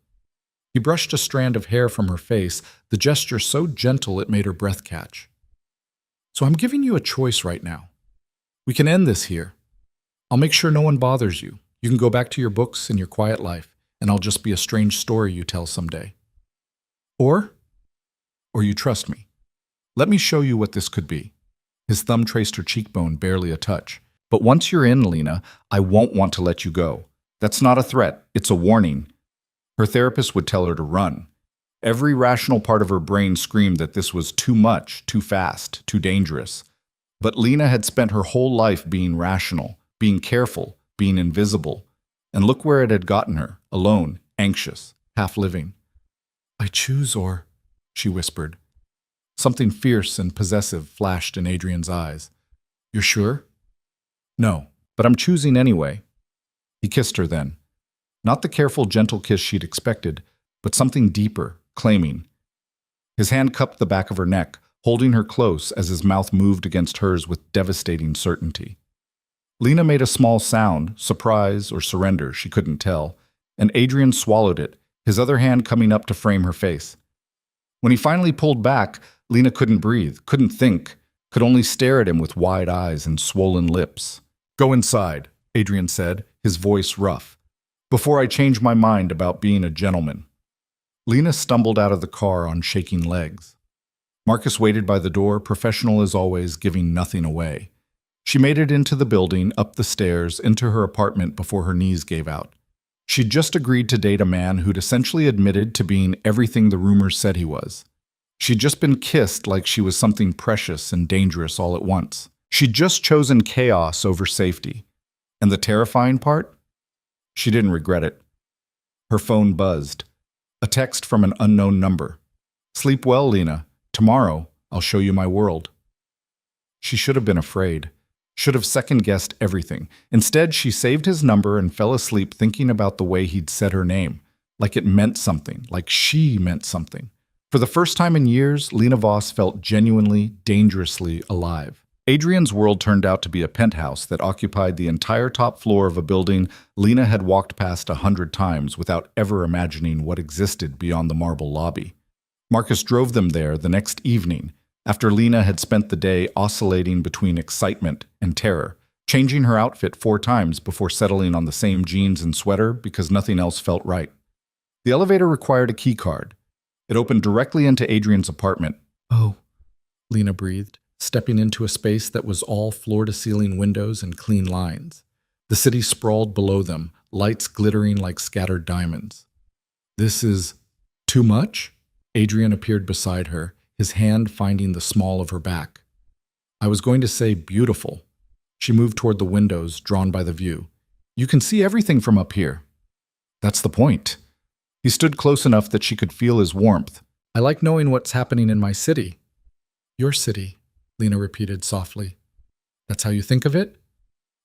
He brushed a strand of hair from her face, the gesture so gentle it made her breath catch. So I'm giving you a choice right now. We can end this here. I'll make sure no one bothers you. You can go back to your books and your quiet life, and I'll just be a strange story you tell someday. Or you trust me. Let me show you what this could be. His thumb traced her cheekbone barely a touch. But once you're in, Lena, I won't want to let you go. That's not a threat. It's a warning. Her therapist would tell her to run. Every rational part of her brain screamed that this was too much, too fast, too dangerous. But Lena had spent her whole life being rational, being careful, being invisible. And look where it had gotten her, alone, anxious, half-living. I choose or, she whispered. Something fierce and possessive flashed in Adrian's eyes. You're sure? No, but I'm choosing anyway. He kissed her then. Not the careful, gentle kiss she'd expected, but something deeper, claiming. His hand cupped the back of her neck, holding her close as his mouth moved against hers with devastating certainty. Lena made a small sound, surprise or surrender, she couldn't tell, and Adrian swallowed it, his other hand coming up to frame her face. When he finally pulled back, Lena couldn't breathe, couldn't think, could only stare at him with wide eyes and swollen lips. Go inside, Adrian said, his voice rough, before I change my mind about being a gentleman. Lena stumbled out of the car on shaking legs. Marcus waited by the door, professional as always, giving nothing away. She made it into the building, up the stairs, into her apartment before her knees gave out. She'd just agreed to date a man who'd essentially admitted to being everything the rumors said he was. She'd just been kissed like she was something precious and dangerous all at once. She'd just chosen chaos over safety. And the terrifying part? She didn't regret it. Her phone buzzed. A text from an unknown number. Sleep well, Lena. Tomorrow, I'll show you my world. She should have been afraid. Should have second-guessed everything. Instead, she saved his number and fell asleep thinking about the way he'd said her name. Like it meant something. Like she meant something. For the first time in years, Lena Voss felt genuinely, dangerously alive. Adrian's world turned out to be a penthouse that occupied the entire top floor of a building Lena had walked past 100 times without ever imagining what existed beyond the marble lobby. Marcus drove them there the next evening, after Lena had spent the day oscillating between excitement and terror, changing her outfit 4 times before settling on the same jeans and sweater because nothing else felt right. The elevator required a key card. It opened directly into Adrian's apartment. Oh, Lena breathed, stepping into a space that was all floor-to-ceiling windows and clean lines. The city sprawled below them, lights glittering like scattered diamonds. This is too much? Adrian appeared beside her, his hand finding the small of her back. I was going to say beautiful. She moved toward the windows, drawn by the view. You can see everything from up here. That's the point. He stood close enough that she could feel his warmth. I like knowing what's happening in my city. Your city, Lena repeated softly. That's how you think of it?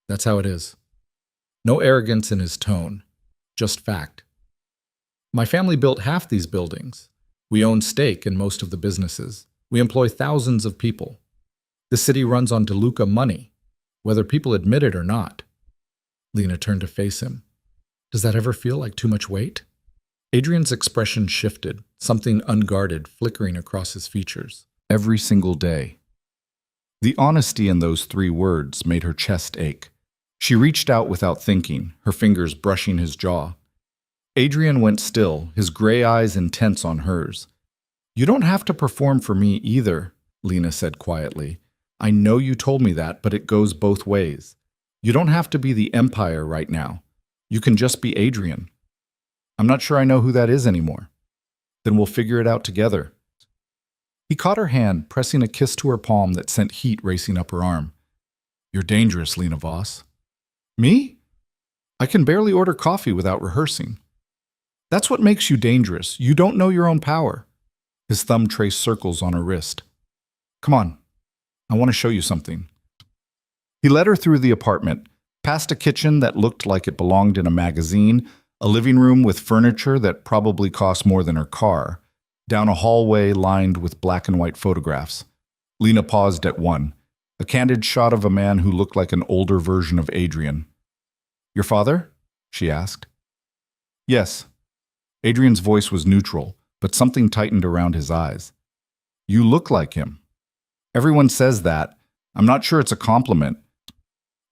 That's how it is. No arrogance in his tone, just fact. My family built half these buildings. We own stake in most of the businesses. We employ thousands of people. The city runs on DeLuca money, whether people admit it or not. Lena turned to face him. Does that ever feel like too much weight? Adrian's expression shifted, something unguarded flickering across his features. Every single day. The honesty in those 3 words made her chest ache. She reached out without thinking, her fingers brushing his jaw. Adrian went still, his gray eyes intense on hers. You don't have to perform for me either, Lena said quietly. I know you told me that, but it goes both ways. You don't have to be the Empire right now. You can just be Adrian. I'm not sure I know who that is anymore. Then we'll figure it out together. He caught her hand, pressing a kiss to her palm that sent heat racing up her arm. You're dangerous, Lena Voss. Me? I can barely order coffee without rehearsing. That's what makes you dangerous. You don't know your own power. His thumb traced circles on her wrist. Come on, I want to show you something. He led her through the apartment, past a kitchen that looked like it belonged in a magazine, a living room with furniture that probably cost more than her car, down a hallway lined with black and white photographs. Lena paused at one, a candid shot of a man who looked like an older version of Adrian. Your father? She asked. Yes. Adrian's voice was neutral, but something tightened around his eyes. You look like him. Everyone says that. I'm not sure it's a compliment.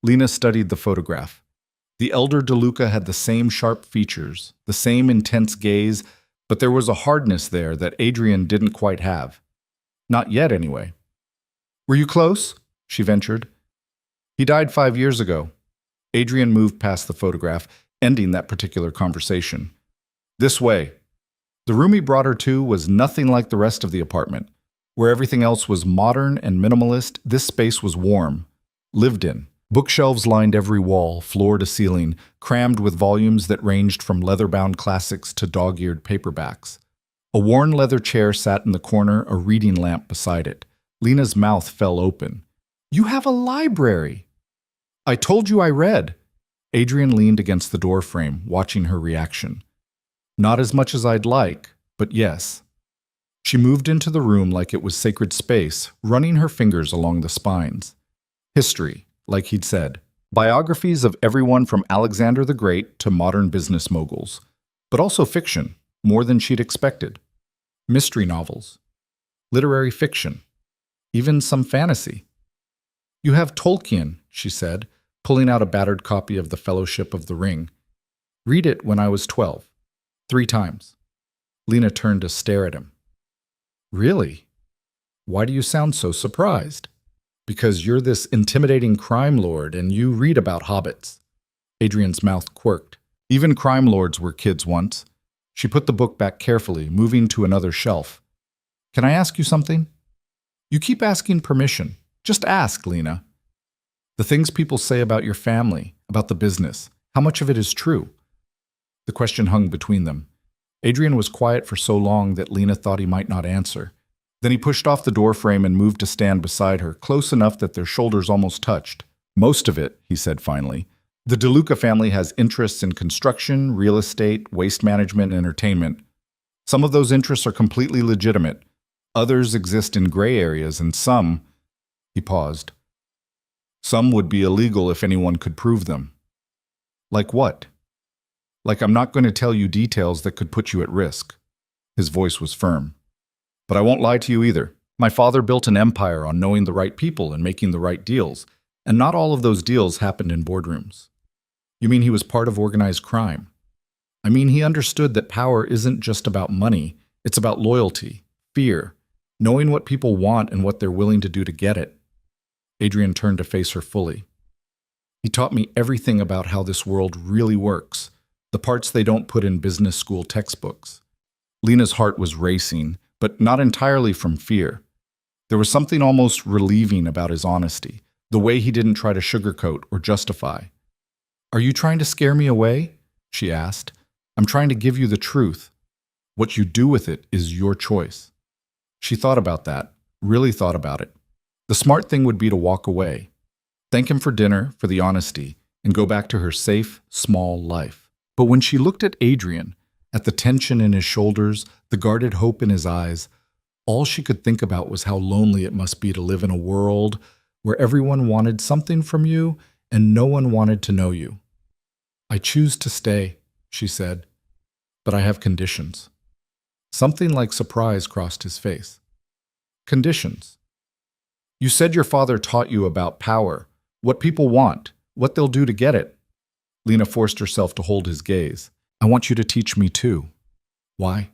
Lena studied the photograph. The elder DeLuca had the same sharp features, the same intense gaze, but there was a hardness there that Adrian didn't quite have. Not yet, anyway. Were you close? She ventured. He died 5 years ago. Adrian moved past the photograph, ending that particular conversation. This way. The room he brought her to was nothing like the rest of the apartment. Where everything else was modern and minimalist, this space was warm, lived in. Bookshelves lined every wall, floor to ceiling, crammed with volumes that ranged from leather-bound classics to dog-eared paperbacks. A worn leather chair sat in the corner, a reading lamp beside it. Lena's mouth fell open. You have a library! I told you I read. Adrian leaned against the doorframe, watching her reaction. Not as much as I'd like, but yes. She moved into the room like it was sacred space, running her fingers along the spines. History, like he'd said. Biographies of everyone from Alexander the Great to modern business moguls. But also fiction, more than she'd expected. Mystery novels. Literary fiction. Even some fantasy. You have Tolkien, she said, pulling out a battered copy of The Fellowship of the Ring. Read it when I was 12. 3 times. Lena turned to stare at him. Really? Why do you sound so surprised? Because you're this intimidating crime lord and you read about hobbits. Adrian's mouth quirked. Even crime lords were kids once. She put the book back carefully, moving to another shelf. Can I ask you something? You keep asking permission. Just ask, Lena. The things people say about your family, about the business, how much of it is true? The question hung between them. Adrian was quiet for so long that Lena thought he might not answer. Then he pushed off the doorframe and moved to stand beside her, close enough that their shoulders almost touched. Most of it, he said finally. The DeLuca family has interests in construction, real estate, waste management, and entertainment. Some of those interests are completely legitimate. Others exist in gray areas, and some— He paused. Some would be illegal if anyone could prove them. Like what? Like I'm not going to tell you details that could put you at risk. His voice was firm. But I won't lie to you either. My father built an empire on knowing the right people and making the right deals, and not all of those deals happened in boardrooms. You mean he was part of organized crime? I mean he understood that power isn't just about money, it's about loyalty, fear, knowing what people want and what they're willing to do to get it. Adrian turned to face her fully. He taught me everything about how this world really works, the parts they don't put in business school textbooks. Lena's heart was racing, but not entirely from fear. There was something almost relieving about his honesty, the way he didn't try to sugarcoat or justify. Are you trying to scare me away? She asked. I'm trying to give you the truth. What you do with it is your choice. She thought about that, really thought about it. The smart thing would be to walk away, thank him for dinner, for the honesty, and go back to her safe, small life. But when she looked at Adrian, at the tension in his shoulders, the guarded hope in his eyes, all she could think about was how lonely it must be to live in a world where everyone wanted something from you and no one wanted to know you. I choose to stay, she said, but I have conditions. Something like surprise crossed his face. Conditions. You said your father taught you about power, what people want, what they'll do to get it. Lena forced herself to hold his gaze. I want you to teach me too. Why?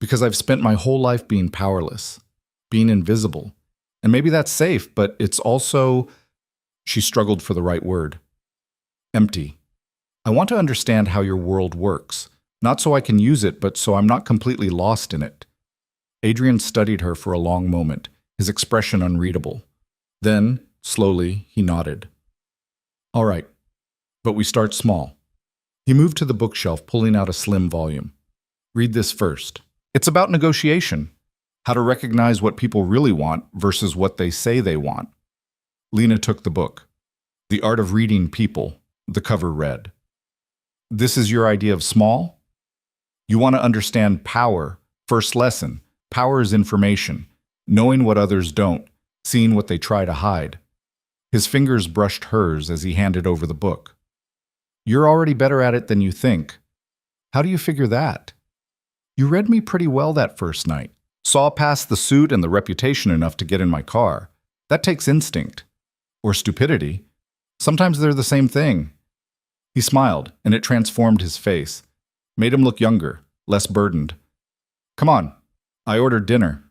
Because I've spent my whole life being powerless, being invisible. And maybe that's safe, but it's also— She struggled for the right word. Empty. I want to understand how your world works, not so I can use it, but so I'm not completely lost in it. Adrian studied her for a long moment, his expression unreadable. Then, slowly, he nodded. All right, but we start small. He moved to the bookshelf, pulling out a slim volume. Read this first. It's about negotiation. How to recognize what people really want versus what they say they want. Lena took the book. The Art of Reading People, the cover read. This is your idea of small? You want to understand power. First lesson. Power is information. Knowing what others don't. Seeing what they try to hide. His fingers brushed hers as he handed over the book. You're already better at it than you think. How do you figure that? You read me pretty well that first night. Saw past the suit and the reputation enough to get in my car. That takes instinct. Or stupidity. Sometimes they're the same thing. He smiled, and it transformed his face. Made him look younger, less burdened. Come on, I ordered dinner.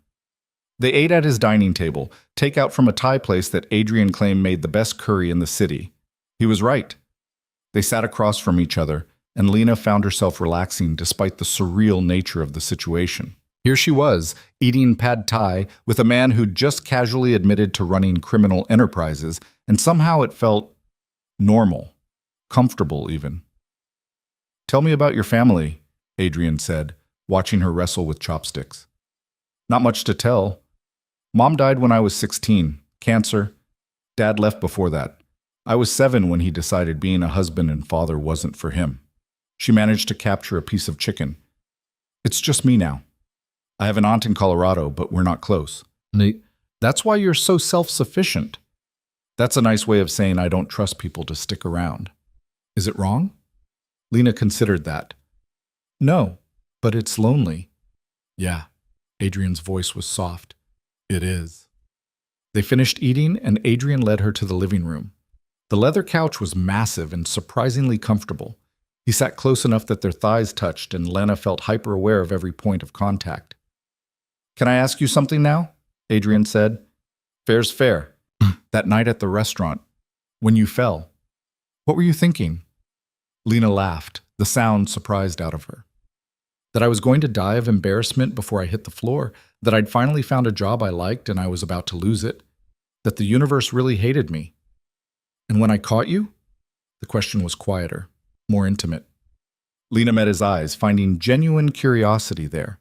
They ate at his dining table, takeout from a Thai place that Adrian claimed made the best curry in the city. He was right. They sat across from each other, and Lena found herself relaxing despite the surreal nature of the situation. Here she was, eating pad thai with a man who'd just casually admitted to running criminal enterprises, and somehow it felt normal, comfortable even. Tell me about your family, Adrian said, watching her wrestle with chopsticks. Not much to tell. Mom died when I was 16, cancer. Dad left before that. I was 7 when he decided being a husband and father wasn't for him. She managed to capture a piece of chicken. It's just me now. I have an aunt in Colorado, but we're not close. That's why you're so self-sufficient. That's a nice way of saying I don't trust people to stick around. Is it wrong? Lena considered that. No, but it's lonely. Yeah, Adrian's voice was soft. It is. They finished eating, and Adrian led her to the living room. The leather couch was massive and surprisingly comfortable. He sat close enough that their thighs touched, and Lena felt hyper-aware of every point of contact. Can I ask you something now? Adrian said. Fair's fair. That night at the restaurant, when you fell, what were you thinking? Lena laughed, the sound surprised out of her. That I was going to die of embarrassment before I hit the floor, that I'd finally found a job I liked and I was about to lose it, that the universe really hated me. And when I caught you? The question was quieter, more intimate. Lena met his eyes, finding genuine curiosity there.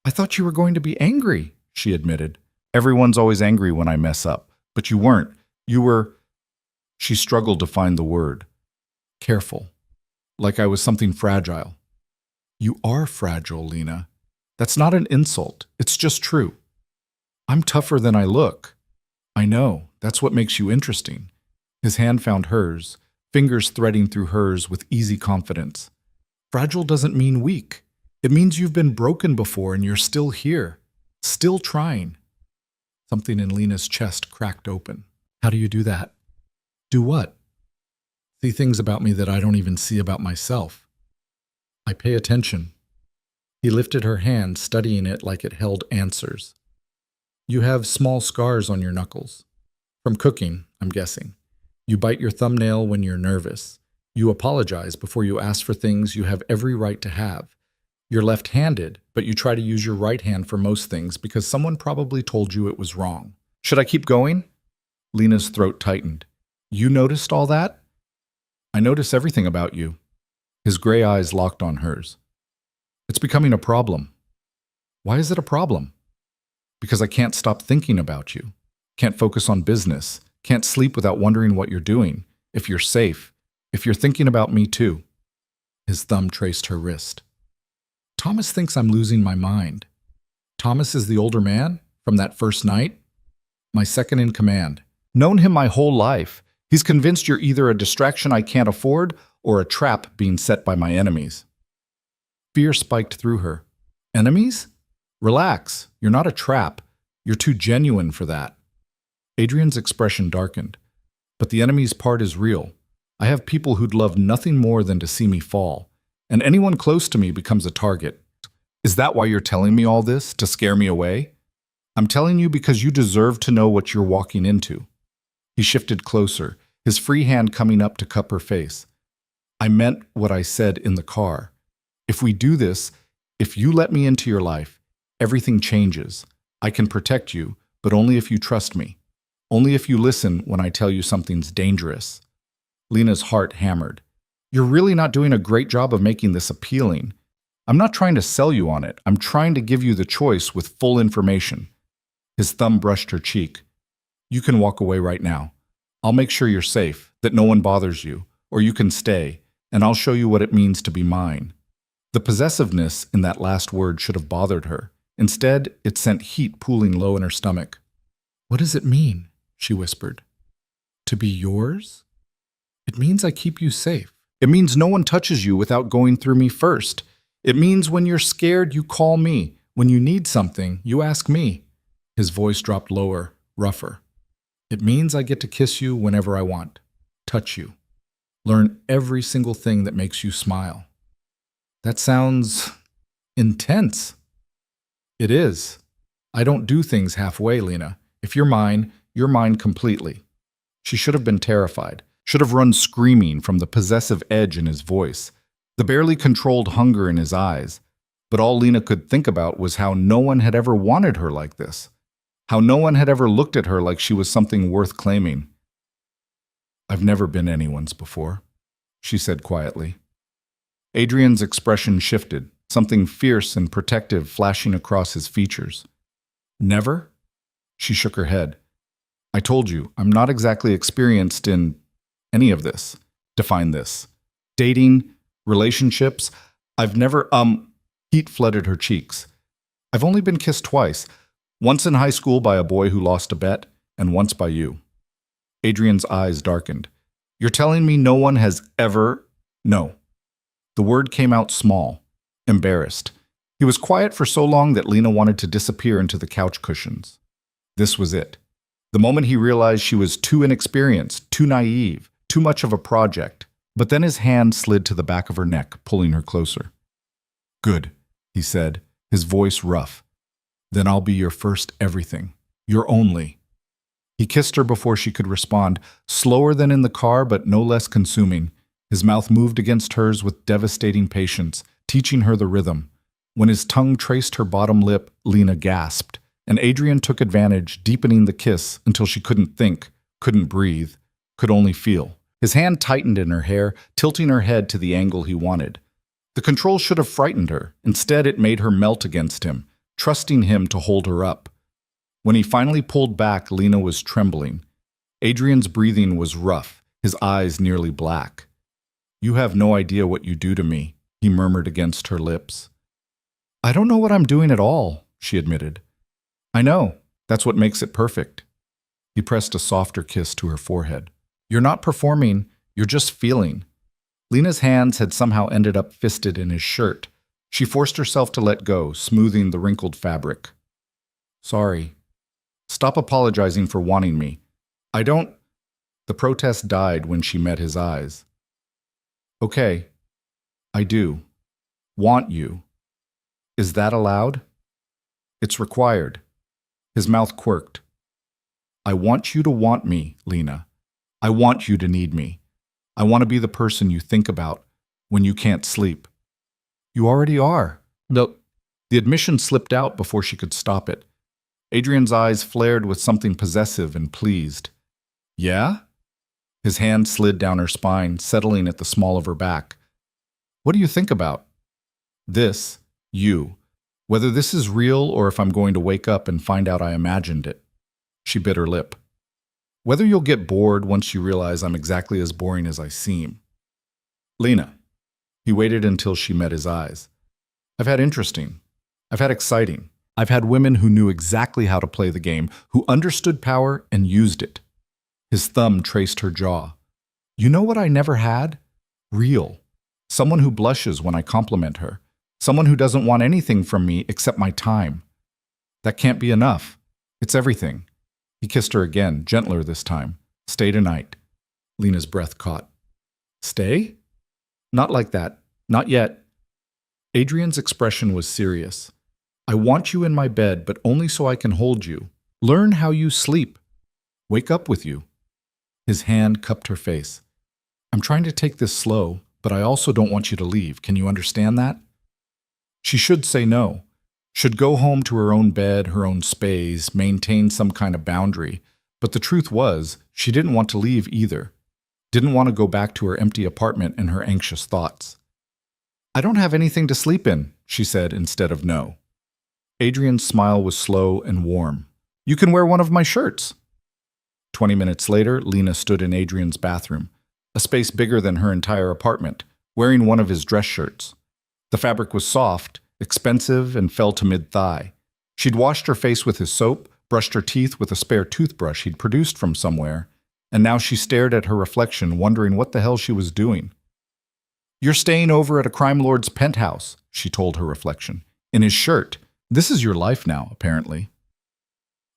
I thought you were going to be angry, she admitted. Everyone's always angry when I mess up, but you weren't. You were... She struggled to find the word. Careful. Like I was something fragile. You are fragile, Lena. That's not an insult. It's just true. I'm tougher than I look. I know. That's what makes you interesting. His hand found hers, fingers threading through hers with easy confidence. Fragile doesn't mean weak. It means you've been broken before and you're still here, still trying. Something in Lena's chest cracked open. How do you do that? Do what? See things about me that I don't even see about myself. I pay attention. He lifted her hand, studying it like it held answers. You have small scars on your knuckles. From cooking, I'm guessing. You bite your thumbnail when you're nervous. You apologize before you ask for things you have every right to have. You're left-handed, but you try to use your right hand for most things because someone probably told you it was wrong. Should I keep going? Lena's throat tightened. You noticed all that? I notice everything about you. His gray eyes locked on hers. It's becoming a problem. Why is it a problem? Because I can't stop thinking about you. Can't focus on business. Can't sleep without wondering what you're doing. If you're safe. If you're thinking about me too. His thumb traced her wrist. Thomas thinks I'm losing my mind. Thomas is the older man from that first night? My second in command. Known him my whole life. He's convinced you're either a distraction I can't afford or a trap being set by my enemies. Fear spiked through her. Enemies? Relax. You're not a trap. You're too genuine for that. Adrian's expression darkened. But the enemies part is real. I have people who'd love nothing more than to see me fall. And anyone close to me becomes a target. Is that why you're telling me all this, to scare me away? I'm telling you because you deserve to know what you're walking into. He shifted closer, his free hand coming up to cup her face. I meant what I said in the car. If we do this, if you let me into your life, everything changes. I can protect you, but only if you trust me. Only if you listen when I tell you something's dangerous. Lena's heart hammered. You're really not doing a great job of making this appealing. I'm not trying to sell you on it. I'm trying to give you the choice with full information. His thumb brushed her cheek. You can walk away right now. I'll make sure you're safe, that no one bothers you, or you can stay, and I'll show you what it means to be mine. The possessiveness in that last word should have bothered her. Instead, it sent heat pooling low in her stomach. What does it mean? She whispered. To be yours? It means I keep you safe. It means no one touches you without going through me first. It means when you're scared, you call me. When you need something, you ask me. His voice dropped lower, rougher. It means I get to kiss you whenever I want, touch you, learn every single thing that makes you smile. That sounds intense. It is. I don't do things halfway, Lena. If you're mine completely. She should have been terrified, should have run screaming from the possessive edge in his voice, the barely controlled hunger in his eyes. But all Lena could think about was how no one had ever wanted her like this, how no one had ever looked at her like she was something worth claiming. I've never been anyone's before, she said quietly. Adrian's expression shifted, something fierce and protective flashing across his features. Never? She shook her head. I told you, I'm not exactly experienced in any of this. Define this. Dating, relationships. I've never, Heat flooded her cheeks. I've only been kissed twice. Once in high school by a boy who lost a bet, and once by you. Adrian's eyes darkened. You're telling me no one has ever... No. The word came out small, embarrassed. He was quiet for so long that Lena wanted to disappear into the couch cushions. This was it. The moment he realized she was too inexperienced, too naive, too much of a project. But then his hand slid to the back of her neck, pulling her closer. Good, he said, his voice rough. Then I'll be your first everything, your only. He kissed her before she could respond, slower than in the car but no less consuming. His mouth moved against hers with devastating patience, teaching her the rhythm. When his tongue traced her bottom lip, Lena gasped, and Adrian took advantage, deepening the kiss until she couldn't think, couldn't breathe, could only feel. His hand tightened in her hair, tilting her head to the angle he wanted. The control should have frightened her. Instead, it made her melt against him, trusting him to hold her up. When he finally pulled back, Lena was trembling. Adrian's breathing was rough, his eyes nearly black. You have no idea what you do to me, he murmured against her lips. I don't know what I'm doing at all, she admitted. I know. That's what makes it perfect. He pressed a softer kiss to her forehead. You're not performing, you're just feeling. Lena's hands had somehow ended up fisted in his shirt. She forced herself to let go, smoothing the wrinkled fabric. Sorry. Stop apologizing for wanting me. I don't... The protest died when she met his eyes. Okay. I do. Want you. Is that allowed? It's required. His mouth quirked. I want you to want me, Lena. I want you to need me. I want to be the person you think about when you can't sleep. You already are. The admission slipped out before she could stop it. Adrian's eyes flared with something possessive and pleased. Yeah? His hand slid down her spine, settling at the small of her back. What do you think about? This, you. Whether this is real or if I'm going to wake up and find out I imagined it. She bit her lip. Whether you'll get bored once you realize I'm exactly as boring as I seem. Lena. He waited until she met his eyes. I've had interesting. I've had exciting. I've had women who knew exactly how to play the game, who understood power and used it. His thumb traced her jaw. You know what I never had? Real. Someone who blushes when I compliment her. Someone who doesn't want anything from me except my time. That can't be enough. It's everything. He kissed her again, gentler this time. Stay tonight. Lena's breath caught. Stay? Not like that. Not yet. Adrian's expression was serious. I want you in my bed, but only so I can hold you. Learn how you sleep. Wake up with you. His hand cupped her face. I'm trying to take this slow, but I also don't want you to leave. Can you understand that? She should say no. Should go home to her own bed, her own space, maintain some kind of boundary. But the truth was, she didn't want to leave either. didn't want to go back to her empty apartment and her anxious thoughts. "I don't have anything to sleep in," she said instead of no. Adrian's smile was slow and warm. "You can wear one of my shirts." 20 minutes later, Lena stood in Adrian's bathroom, a space bigger than her entire apartment, wearing one of his dress shirts. The fabric was soft, expensive, and fell to mid-thigh. She'd washed her face with his soap, brushed her teeth with a spare toothbrush he'd produced from somewhere, and now she stared at her reflection, wondering what the hell she was doing. "You're staying over at a crime lord's penthouse," she told her reflection, "in his shirt. This is your life now, apparently."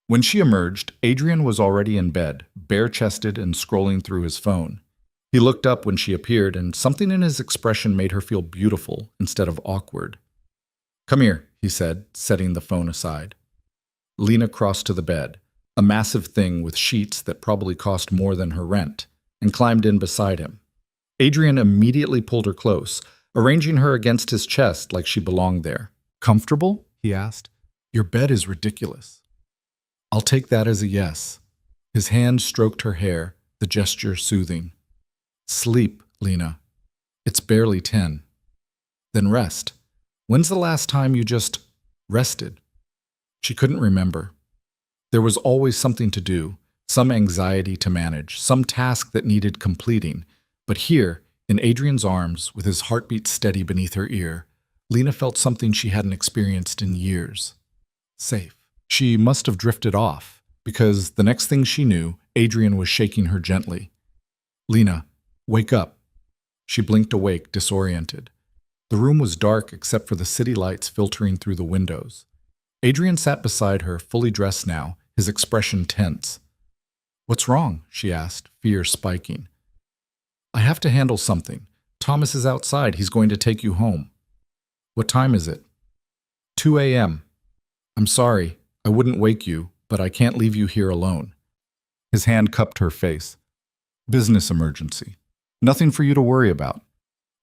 When she emerged, Adrian was already in bed, bare-chested and scrolling through his phone. He looked up when she appeared, and something in his expression made her feel beautiful instead of awkward. "Come here," he said, setting the phone aside. Lena crossed to the bed, a massive thing with sheets that probably cost more than her rent, and climbed in beside him. Adrian immediately pulled her close, arranging her against his chest like she belonged there. "Comfortable?" he asked. "Your bed is ridiculous." "I'll take that as a yes." His hand stroked her hair, the gesture soothing. "Sleep, Lena. It's barely 10. Then rest. When's the last time you just rested?" She couldn't remember. There was always something to do, some anxiety to manage, some task that needed completing. But here, in Adrian's arms, with his heartbeat steady beneath her ear, Lena felt something she hadn't experienced in years. Safe. She must have drifted off, because the next thing she knew, Adrian was shaking her gently. "Lena, wake up." She blinked awake, disoriented. The room was dark except for the city lights filtering through the windows. Adrian sat beside her, fully dressed now, his expression tense. "What's wrong?" she asked, fear spiking. "I have to handle something. Thomas is outside. He's going to take you home." "What time is it?" 2 a.m. "I'm sorry. I wouldn't wake you, but I can't leave you here alone." His hand cupped her face. "Business emergency. Nothing for you to worry about."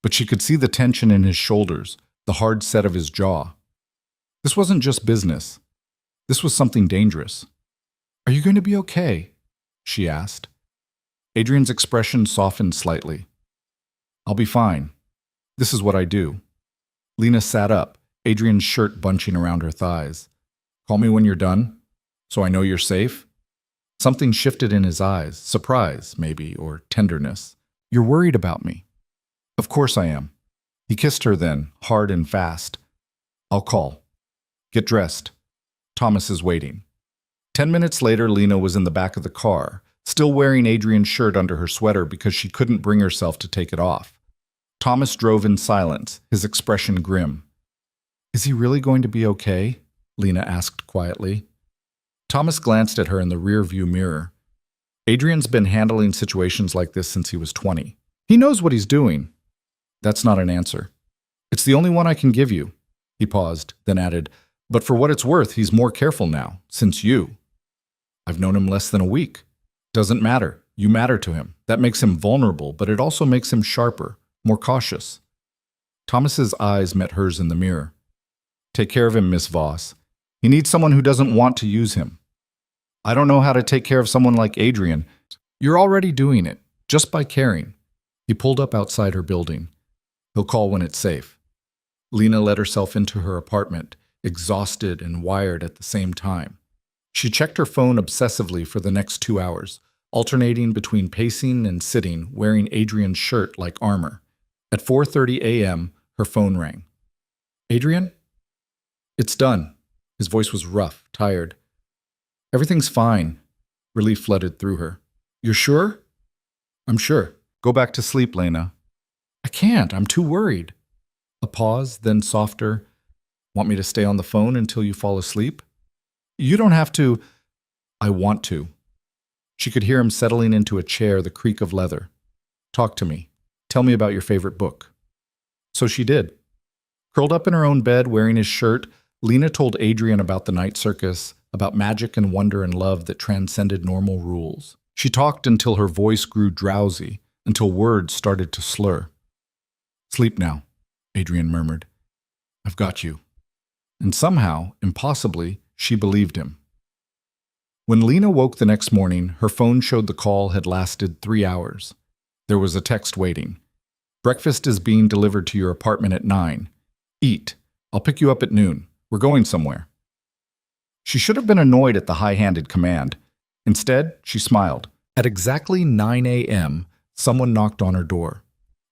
But she could see the tension in his shoulders, the hard set of his jaw. This wasn't just business. This was something dangerous. "Are you going to be okay?" she asked. Adrian's expression softened slightly. "I'll be fine. This is what I do." Lena sat up, Adrian's shirt bunching around her thighs. "Call me when you're done, so I know you're safe?" Something shifted in his eyes, surprise, maybe, or tenderness. "You're worried about me." "Of course I am." He kissed her then, hard and fast. "I'll call. Get dressed. Thomas is waiting." 10 minutes later, Lena was in the back of the car, still wearing Adrian's shirt under her sweater because she couldn't bring herself to take it off. Thomas drove in silence, his expression grim. "Is he really going to be okay?" Lena asked quietly. Thomas glanced at her in the rear-view mirror. Adrian's been handling situations like this since he was 20. He knows what he's doing. That's not an answer. "It's the only one I can give you." He paused, then added, "But for what it's worth, he's more careful now, since you." "I've known him less than a week." "Doesn't matter. You matter to him. That makes him vulnerable, but it also makes him sharper, more cautious." Thomas's eyes met hers in the mirror. "Take care of him, Miss Voss. He needs someone who doesn't want to use him." "I don't know how to take care of someone like Adrian." "You're already doing it, just by caring." He pulled up outside her building. "He'll call when it's safe." Lena let herself into her apartment, exhausted and wired at the same time. She checked her phone obsessively for the next 2 hours, alternating between pacing and sitting, wearing Adrian's shirt like armor. At 4:30 a.m., her phone rang. "Adrian?" "It's done." His voice was rough, tired. "Everything's fine." Relief flooded through her. "You're sure?" "I'm sure. Go back to sleep, Lena." "I can't. I'm too worried." A pause, then softer. "Want me to stay on the phone until you fall asleep?" "You don't have to." "I want to." She could hear him settling into a chair, the creak of leather. "Talk to me. Tell me about your favorite book." So she did. Curled up in her own bed, wearing his shirt, Lena told Adrian about the night circus, about magic and wonder and love that transcended normal rules. She talked until her voice grew drowsy, until words started to slur. "Sleep now," Adrian murmured. "I've got you." And somehow, impossibly, she believed him. When Lena woke the next morning, her phone showed the call had lasted 3 hours. There was a text waiting. Breakfast is being delivered to your apartment at 9. Eat. I'll pick you up at noon. We're going somewhere. She should have been annoyed at the high-handed command. Instead, she smiled. At exactly 9 a.m., someone knocked on her door.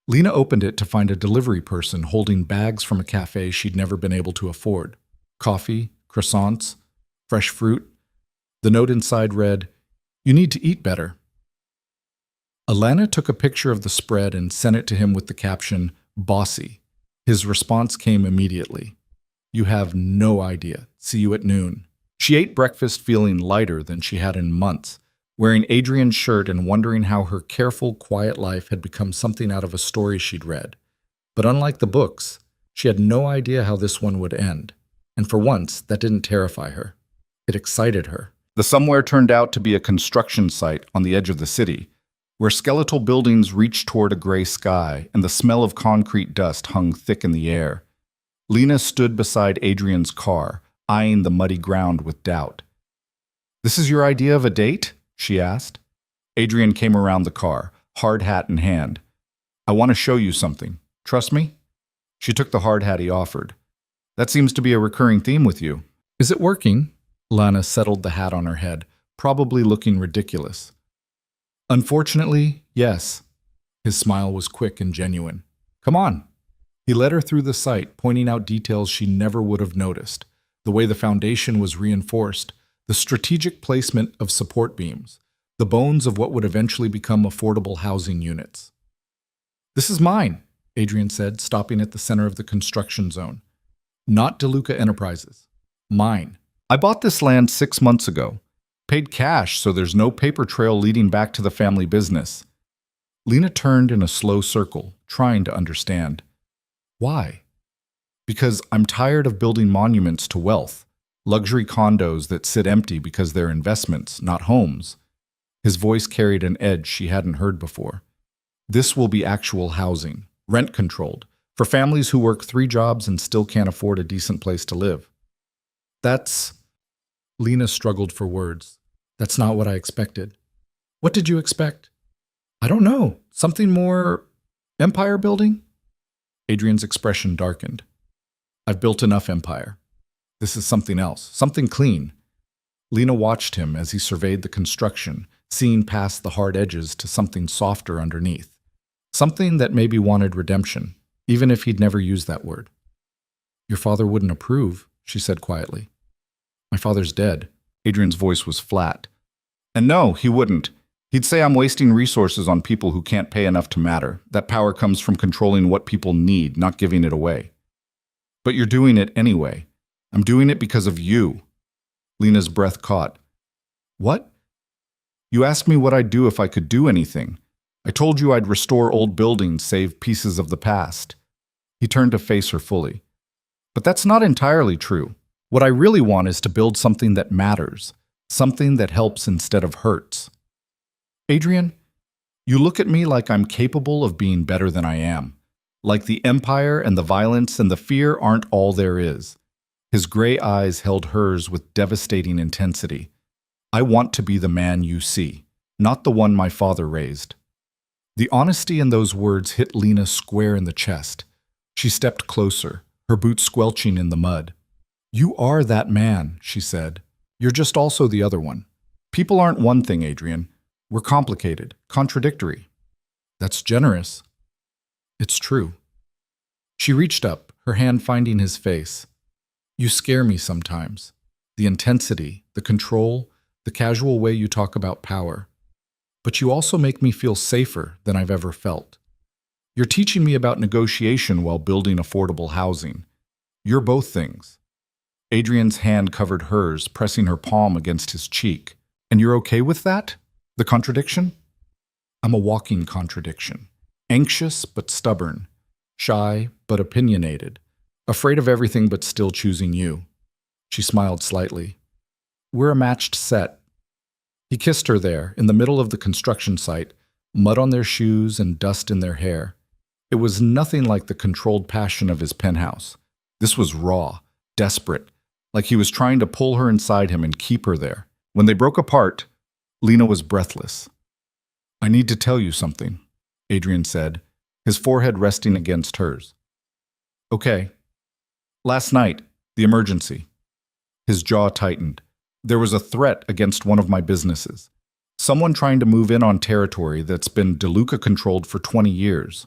Lena opened it to find a delivery person holding bags from a cafe she'd never been able to afford. Coffee, croissants, fresh fruit. The note inside read, "You need to eat better." Alana took a picture of the spread and sent it to him with the caption, "Bossy." His response came immediately. "You have no idea. See you at noon." She ate breakfast feeling lighter than she had in months, wearing Adrian's shirt and wondering how her careful, quiet life had become something out of a story she'd read. But unlike the books, she had no idea how this one would end. And for once, that didn't terrify her. It excited her. The somewhere turned out to be a construction site on the edge of the city, where skeletal buildings reached toward a gray sky and the smell of concrete dust hung thick in the air. Lena stood beside Adrian's car, eyeing the muddy ground with doubt. "This is your idea of a date?" she asked. Adrian came around the car, hard hat in hand. "I want to show you something. Trust me?" She took the hard hat he offered. "That seems to be a recurring theme with you." "Is it working?" Lana settled the hat on her head, probably looking ridiculous. "Unfortunately, yes." His smile was quick and genuine. "Come on." He led her through the site, pointing out details she never would have noticed. The way the foundation was reinforced, the strategic placement of support beams, the bones of what would eventually become affordable housing units. "This is mine," Adrian said, stopping at the center of the construction zone. "Not DeLuca Enterprises. Mine. I bought this land 6 months ago. Paid cash, so there's no paper trail leading back to the family business." Lena turned in a slow circle, trying to understand. "Why?" "Because I'm tired of building monuments to wealth, luxury condos that sit empty because they're investments, not homes." His voice carried an edge she hadn't heard before. "This will be actual housing, rent-controlled, for families who work 3 jobs and still can't afford a decent place to live." "That's..." Lena struggled for words. "That's not what I expected." "What did you expect?" "I don't know. Something more... empire building?" Adrian's expression darkened. "I've built enough empire. This is something else, something clean." Lena watched him as he surveyed the construction, seeing past the hard edges to something softer underneath. Something that maybe wanted redemption, even if he'd never used that word. "Your father wouldn't approve," she said quietly. "My father's dead." Adrian's voice was flat. "And no, he wouldn't. He'd say I'm wasting resources on people who can't pay enough to matter. That power comes from controlling what people need, not giving it away." "But you're doing it anyway. I'm doing it because of you." Lena's breath caught. "What?" "You asked me what I'd do if I could do anything. I told you I'd restore old buildings, save pieces of the past." He turned to face her fully. "But that's not entirely true. What I really want is to build something that matters, something that helps instead of hurts." "Adrian, you look at me like I'm capable of being better than I am. Like the empire and the violence and the fear aren't all there is." His gray eyes held hers with devastating intensity. "I want to be the man you see, not the one my father raised." The honesty in those words hit Lena square in the chest. She stepped closer, her boots squelching in the mud. "You are that man," she said. "You're just also the other one. People aren't one thing, Adrian. We're complicated, contradictory." "That's generous." "It's true." She reached up, her hand finding his face. "You scare me sometimes. The intensity, the control, the casual way you talk about power. But you also make me feel safer than I've ever felt. You're teaching me about negotiation while building affordable housing. You're both things." Adrian's hand covered hers, pressing her palm against his cheek. "And you're okay with that? The contradiction?" "I'm a walking contradiction. Anxious but stubborn. Shy but opinionated. Afraid of everything but still choosing you." She smiled slightly. "We're a matched set." He kissed her there, in the middle of the construction site, mud on their shoes and dust in their hair. It was nothing like the controlled passion of his penthouse. This was raw, desperate, like he was trying to pull her inside him and keep her there. When they broke apart, Lena was breathless. "I need to tell you something." Adrian said, his forehead resting against hers. Okay. Last night, the emergency. His jaw tightened. There was a threat against one of my businesses. Someone trying to move in on territory that's been DeLuca controlled for 20 years.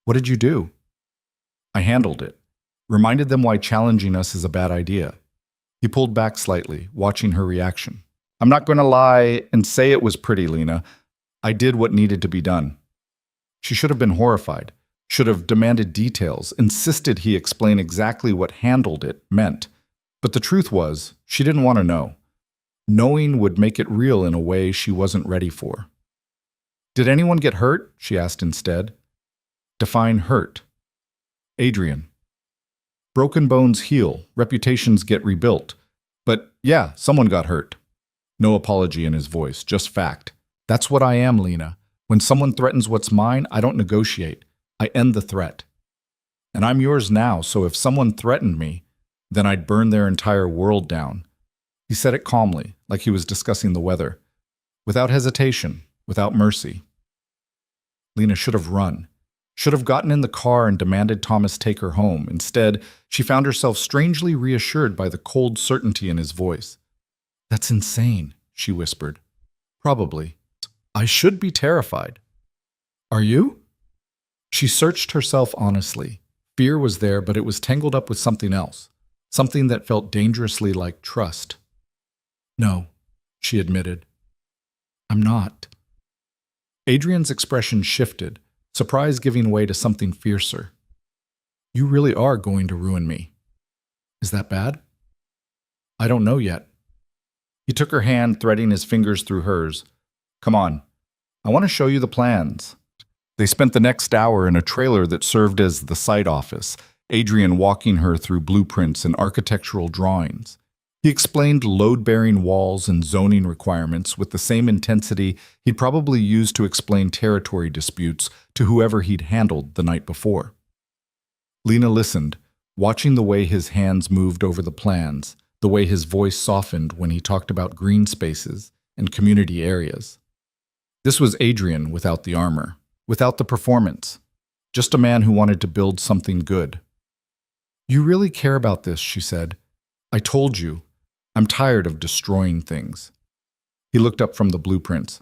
What did you do? I handled it. Reminded them why challenging us is a bad idea. He pulled back slightly, watching her reaction. I'm not going to lie and say it was pretty, Lena. I did what needed to be done. She should have been horrified, should have demanded details, insisted he explain exactly what handled it meant. But the truth was, she didn't want to know. Knowing would make it real in a way she wasn't ready for. Did anyone get hurt? She asked instead. Define hurt. Adrian. Broken bones heal, reputations get rebuilt. But yeah, someone got hurt. No apology in his voice, just fact. That's what I am, Lena. When someone threatens what's mine, I don't negotiate. I end the threat. And I'm yours now, so if someone threatened me, then I'd burn their entire world down. He said it calmly, like he was discussing the weather. Without hesitation, without mercy. Lena should have run. Should have gotten in the car and demanded Thomas take her home. Instead, she found herself strangely reassured by the cold certainty in his voice. That's insane, she whispered. Probably. I should be terrified. Are you? She searched herself honestly. Fear was there, but it was tangled up with something else. Something that felt dangerously like trust. No, she admitted. I'm not. Adrian's expression shifted, surprise giving way to something fiercer. You really are going to ruin me. Is that bad? I don't know yet. He took her hand, threading his fingers through hers. Come on, I want to show you the plans. They spent the next hour in a trailer that served as the site office, Adrian walking her through blueprints and architectural drawings. He explained load-bearing walls and zoning requirements with the same intensity he'd probably used to explain territory disputes to whoever he'd handled the night before. Lena listened, watching the way his hands moved over the plans, the way his voice softened when he talked about green spaces and community areas. This was Adrian without the armor, without the performance, just a man who wanted to build something good. You really care about this, she said. I told you. I'm tired of destroying things. He looked up from the blueprints.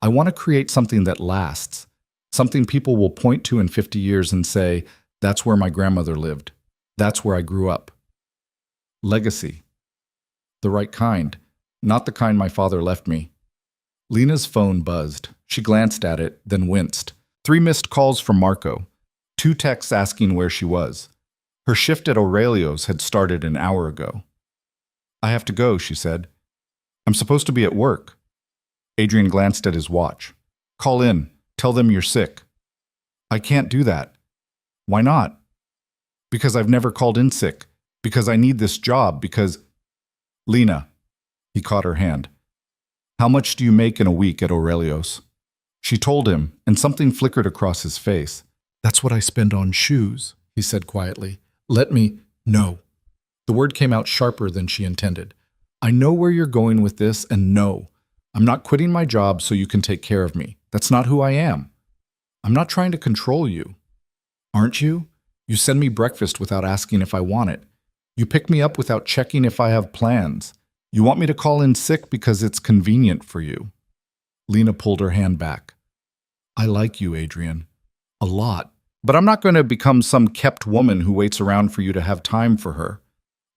I want to create something that lasts, something people will point to in 50 years and say, that's where my grandmother lived. That's where I grew up. Legacy. The right kind, not the kind my father left me. Lena's phone buzzed. She glanced at it, then winced. 3 missed calls from Marco. 2 texts asking where she was. Her shift at Aurelio's had started an hour ago. I have to go, she said. I'm supposed to be at work. Adrian glanced at his watch. Call in. Tell them you're sick. I can't do that. Why not? Because I've never called in sick. Because I need this job. Because... Lena. He caught her hand. How much do you make in a week at Aurelio's? She told him, and something flickered across his face. That's what I spend on shoes, he said quietly. Let me... No. The word came out sharper than she intended. I know where you're going with this, and no. I'm not quitting my job so you can take care of me. That's not who I am. I'm not trying to control you. Aren't you? You send me breakfast without asking if I want it. You pick me up without checking if I have plans. You want me to call in sick because it's convenient for you. Lena pulled her hand back. I like you, Adrian. A lot. But I'm not going to become some kept woman who waits around for you to have time for her.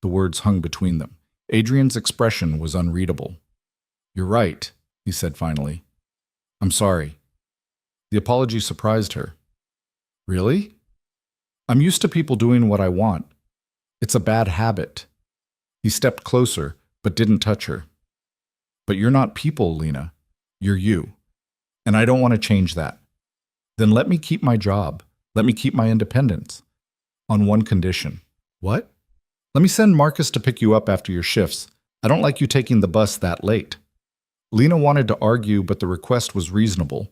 The words hung between them. Adrian's expression was unreadable. You're right, he said finally. I'm sorry. The apology surprised her. Really? I'm used to people doing what I want. It's a bad habit. He stepped closer, but didn't touch her. But you're not people, Lena. You're you. And I don't want to change that. Then let me keep my job. Let me keep my independence. On one condition. What? Let me send Marcus to pick you up after your shifts. I don't like you taking the bus that late. Lena wanted to argue, but the request was reasonable.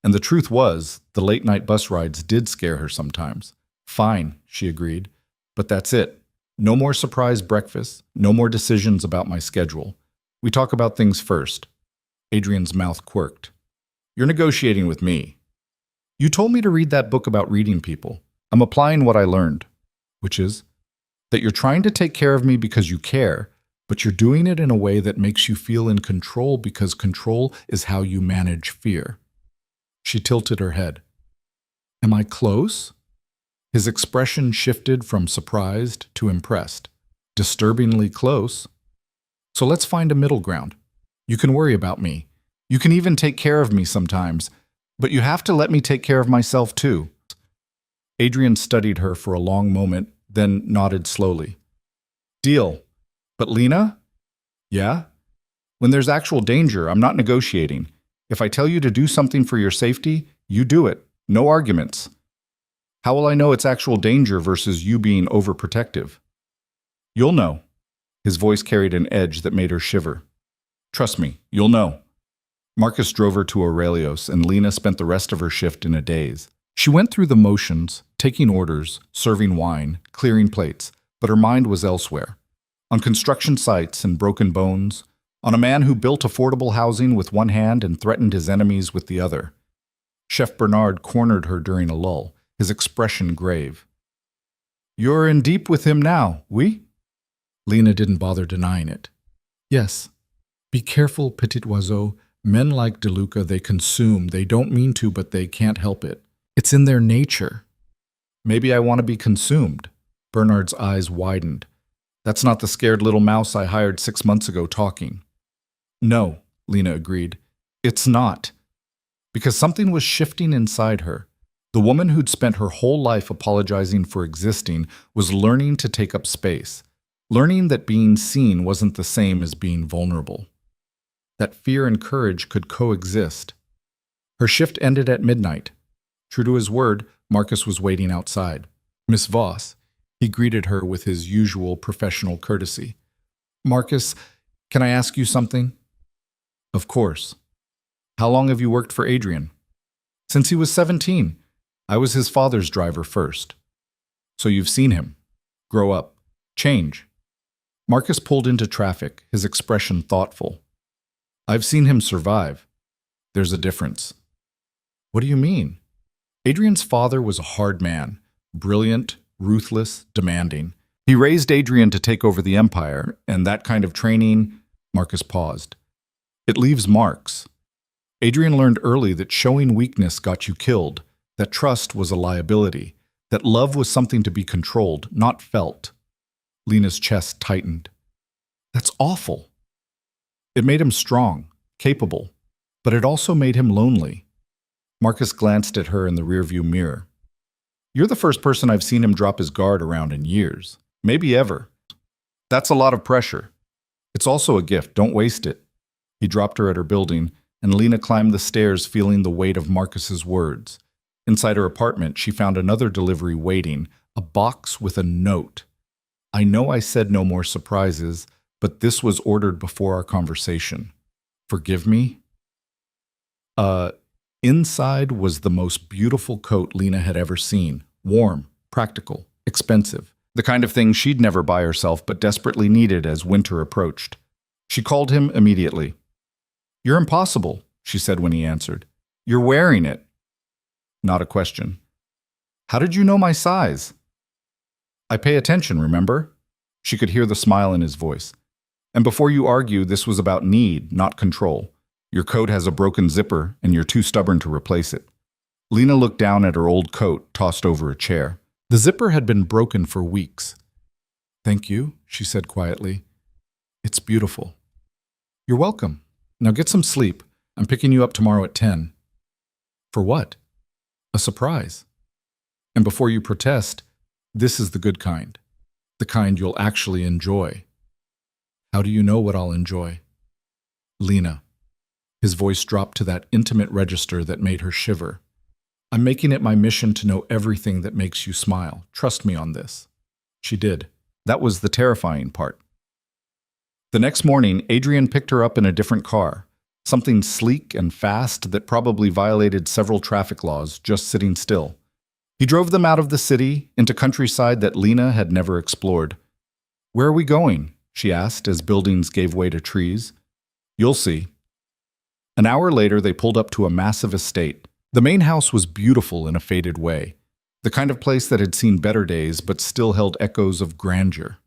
And the truth was, the late-night bus rides did scare her sometimes. Fine, she agreed. But that's it. No more surprise breakfasts. No more decisions about my schedule. We talk about things first. Adrian's mouth quirked. You're negotiating with me. You told me to read that book about reading people. I'm applying what I learned, which is that you're trying to take care of me because you care, but you're doing it in a way that makes you feel in control because control is how you manage fear. She tilted her head. Am I close? His expression shifted from surprised to impressed. Disturbingly close. So let's find a middle ground. You can worry about me. You can even take care of me sometimes, but you have to let me take care of myself too. Adrian studied her for a long moment, then nodded slowly. Deal. But Lena? Yeah? When there's actual danger, I'm not negotiating. If I tell you to do something for your safety, you do it. No arguments. How will I know it's actual danger versus you being overprotective? You'll know. His voice carried an edge that made her shiver. Trust me, you'll know. Marcus drove her to Aurelios, and Lena spent the rest of her shift in a daze. She went through the motions, taking orders, serving wine, clearing plates, but her mind was elsewhere. On construction sites and broken bones, on a man who built affordable housing with one hand and threatened his enemies with the other. Chef Bernard cornered her during a lull, his expression grave. You're in deep with him now, oui? Lena didn't bother denying it. Yes. Be careful, petit oiseau. Men like DeLuca, they consume. They don't mean to, but they can't help it. It's in their nature. Maybe I want to be consumed. Bernard's eyes widened. That's not the scared little mouse I hired 6 months ago talking. No, Lena agreed. It's not. Because something was shifting inside her. The woman who'd spent her whole life apologizing for existing was learning to take up space, learning that being seen wasn't the same as being vulnerable, that fear and courage could coexist. Her shift ended at midnight. True to his word, Marcus was waiting outside. Miss Voss, he greeted her with his usual professional courtesy. Marcus, can I ask you something? Of course. How long have you worked for Adrian? Since he was 17. I was his father's driver first. So you've seen him. Grow up. Change. Marcus pulled into traffic, his expression thoughtful. I've seen him survive. There's a difference. What do you mean? Adrian's father was a hard man, brilliant, ruthless, demanding. He raised Adrian to take over the empire, and that kind of training, Marcus paused. It leaves marks. Adrian learned early that showing weakness got you killed, that trust was a liability, that love was something to be controlled, not felt. Lena's chest tightened. That's awful. It made him strong, capable, but it also made him lonely. Marcus glanced at her in the rearview mirror. You're the first person I've seen him drop his guard around in years, maybe ever. That's a lot of pressure. It's also a gift, don't waste it. He dropped her at her building, and Lena climbed the stairs feeling the weight of Marcus's words. Inside her apartment, she found another delivery waiting, a box with a note. I know I said no more surprises, but this was ordered before our conversation. Forgive me? Inside was the most beautiful coat Lena had ever seen. Warm, practical, expensive. The kind of thing she'd never buy herself but desperately needed as winter approached. She called him immediately. You're impossible, she said when he answered. You're wearing it. Not a question. How did you know my size? I pay attention, remember? She could hear the smile in his voice. And before you argue, this was about need, not control. Your coat has a broken zipper, and you're too stubborn to replace it. Lena looked down at her old coat, tossed over a chair. The zipper had been broken for weeks. Thank you, she said quietly. It's beautiful. You're welcome. Now get some sleep. I'm picking you up tomorrow at 10. For what? A surprise. And before you protest, this is the good kind. The kind you'll actually enjoy. How do you know what I'll enjoy? Lena. His voice dropped to that intimate register that made her shiver. I'm making it my mission to know everything that makes you smile. Trust me on this. She did. That was the terrifying part. The next morning, Adrian picked her up in a different car. Something sleek and fast that probably violated several traffic laws, just sitting still. He drove them out of the city, into countryside that Lena had never explored. Where are we going? She asked as buildings gave way to trees. You'll see. An hour later, they pulled up to a massive estate. The main house was beautiful in a faded way, the kind of place that had seen better days but still held echoes of grandeur.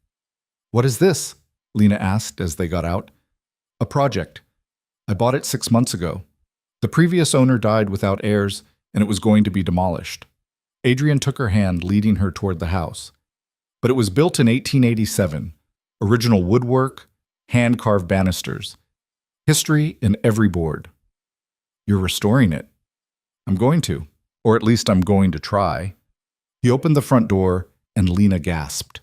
"What is this?" Lena asked as they got out. "A project. I bought it 6 months ago. The previous owner died without heirs, and it was going to be demolished." Adrian took her hand, leading her toward the house. But it was built in 1887, original woodwork, hand-carved banisters, history in every board. "You're restoring it." "I'm going to, or at least I'm going to try." He opened the front door, and Lena gasped.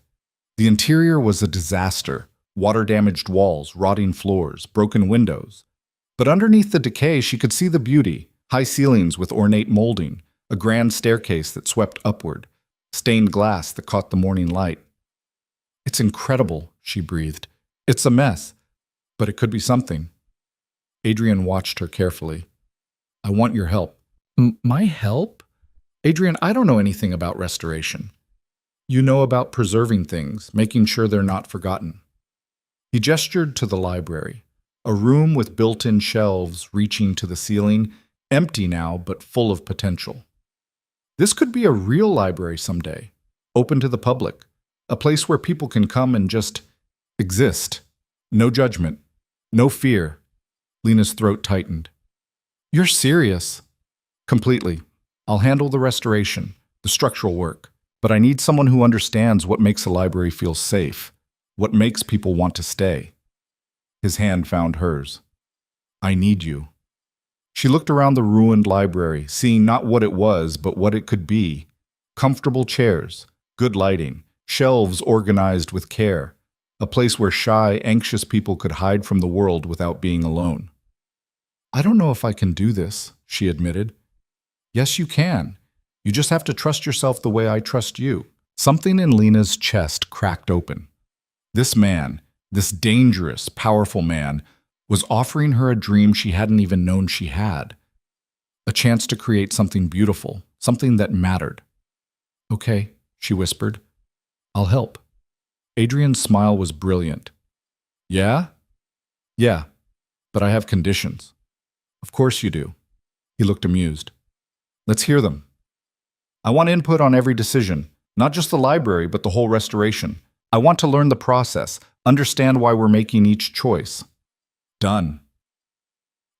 The interior was a disaster: water-damaged walls, rotting floors, broken windows. But underneath the decay, she could see the beauty: high ceilings with ornate molding, a grand staircase that swept upward, stained glass that caught the morning light. "It's incredible," she breathed. "It's a mess, but it could be something." Adrian watched her carefully. "I want your help." My help?" "Adrian, I don't know anything about restoration. You know about preserving things, making sure they're not forgotten." He gestured to the library, a room with built-in shelves reaching to the ceiling, empty now but full of potential. This could be a real library someday, open to the public, a place where people can come and just exist. No judgment, no fear. Lena's throat tightened. "You're serious?" "Completely. I'll handle the restoration, the structural work, but I need someone who understands what makes a library feel safe, what makes people want to stay." His hand found hers. "I need you." She looked around the ruined library, seeing not what it was, but what it could be. Comfortable chairs, good lighting, shelves organized with care, a place where shy, anxious people could hide from the world without being alone. "I don't know if I can do this," she admitted. "Yes, you can. You just have to trust yourself the way I trust you." Something in Lena's chest cracked open. This man, this dangerous, powerful man, was offering her a dream she hadn't even known she had. A chance to create something beautiful, something that mattered. "Okay," she whispered. "I'll help." Adrian's smile was brilliant. "Yeah?" "Yeah, but I have conditions." "Of course you do." He looked amused. "Let's hear them." "I want input on every decision, not just the library, but the whole restoration. I want to learn the process, understand why we're making each choice." "Done."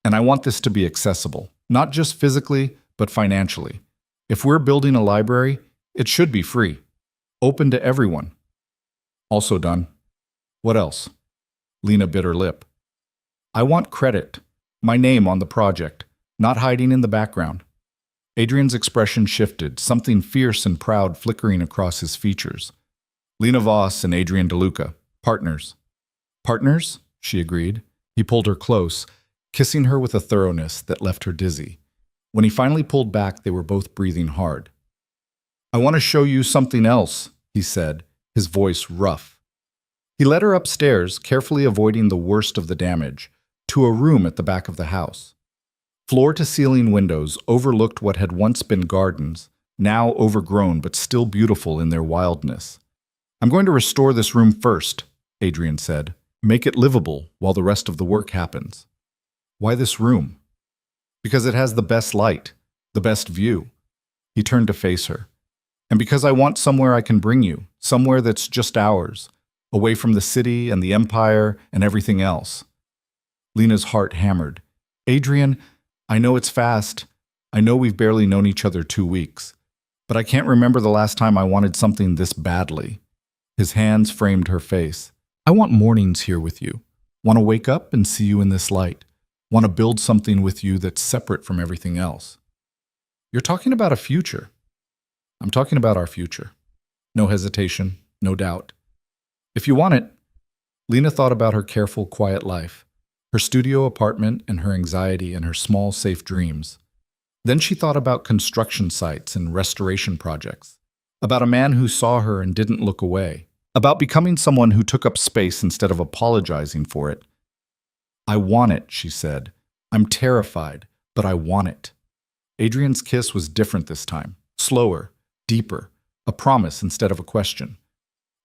"And I want this to be accessible, not just physically, but financially. If we're building a library, it should be free, open to everyone." "Also done." "What else?" Lena bit her lip. "I want credit, my name on the project, not hiding in the background." Adrian's expression shifted, something fierce and proud flickering across his features. "Lena Voss and Adrian DeLuca, partners." "Partners?" she agreed. He pulled her close, kissing her with a thoroughness that left her dizzy. When he finally pulled back, they were both breathing hard. "I want to show you something else," he said, his voice rough. He led her upstairs, carefully avoiding the worst of the damage, to a room at the back of the house. Floor-to-ceiling windows overlooked what had once been gardens, now overgrown but still beautiful in their wildness. "I'm going to restore this room first," Adrian said. "Make it livable while the rest of the work happens." "Why this room?" "Because it has the best light, the best view." He turned to face her. "And because I want somewhere I can bring you, somewhere that's just ours, away from the city and the empire and everything else." Lena's heart hammered. "Adrian, I know it's fast. I know we've barely known each other 2 weeks. But I can't remember the last time I wanted something this badly." His hands framed her face. "I want mornings here with you. Want to wake up and see you in this light. Want to build something with you that's separate from everything else." "You're talking about a future." "I'm talking about our future. No hesitation, no doubt. If you want it." Lena thought about her careful, quiet life, her studio apartment and her anxiety and her small, safe dreams. Then she thought about construction sites and restoration projects, about a man who saw her and didn't look away, about becoming someone who took up space instead of apologizing for it. "I want it," she said. "I'm terrified, but I want it." Adrian's kiss was different this time, slower, deeper, a promise instead of a question.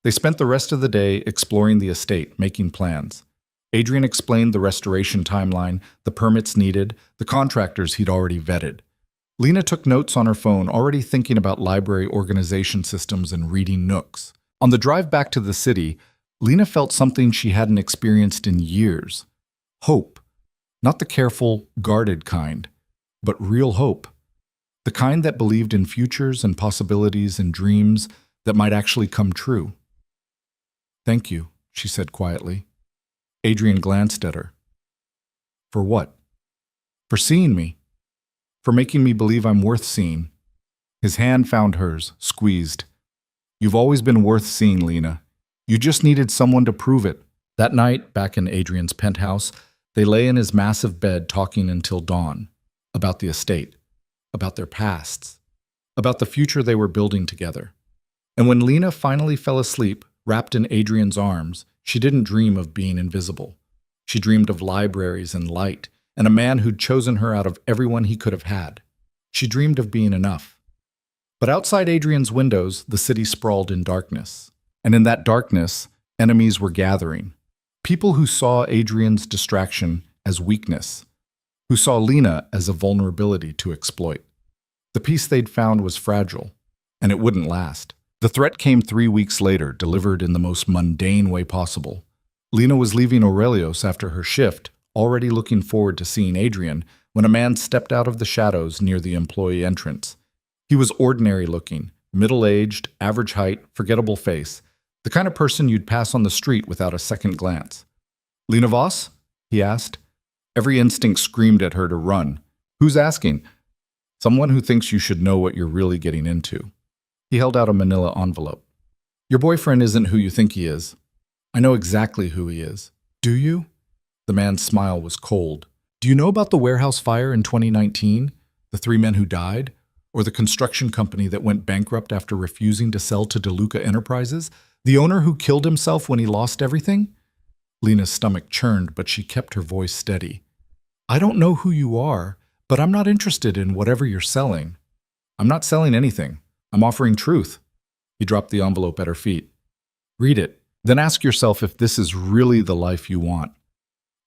They spent the rest of the day exploring the estate, making plans. Adrian explained the restoration timeline, the permits needed, the contractors he'd already vetted. Lena took notes on her phone, already thinking about library organization systems and reading nooks. On the drive back to the city, Lena felt something she hadn't experienced in years. Hope. Not the careful, guarded kind, but real hope. The kind that believed in futures and possibilities and dreams that might actually come true. "Thank you," she said quietly. Adrian glanced at her. "For what?" "For seeing me. For making me believe I'm worth seeing." His hand found hers, squeezed. "You've always been worth seeing, Lena. You just needed someone to prove it." That night, back in Adrian's penthouse, they lay in his massive bed talking until dawn. About the estate. About their pasts. About the future they were building together. And when Lena finally fell asleep, wrapped in Adrian's arms, she didn't dream of being invisible. She dreamed of libraries and light, and a man who'd chosen her out of everyone he could have had. She dreamed of being enough. But outside Adrian's windows, the city sprawled in darkness. And in that darkness, enemies were gathering. People who saw Adrian's distraction as weakness, who saw Lena as a vulnerability to exploit. The peace they'd found was fragile, and it wouldn't last. The threat came 3 weeks later, delivered in the most mundane way possible. Lena was leaving Aurelios after her shift, already looking forward to seeing Adrian, when a man stepped out of the shadows near the employee entrance. He was ordinary-looking, middle-aged, average height, forgettable face, the kind of person you'd pass on the street without a second glance. "Lena Voss?" he asked. Every instinct screamed at her to run. "Who's asking?" "Someone who thinks you should know what you're really getting into." He held out a manila envelope. "Your boyfriend isn't who you think he is. I know exactly who he is." "Do you?" The man's smile was cold. "Do you know about the warehouse fire in 2019? The 3 men who died? Or the construction company that went bankrupt after refusing to sell to DeLuca Enterprises? The owner who killed himself when he lost everything?" Lena's stomach churned, but she kept her voice steady. "I don't know who you are, but I'm not interested in whatever you're selling." "I'm not selling anything. I'm offering truth." He dropped the envelope at her feet. "Read it, then ask yourself if this is really the life you want."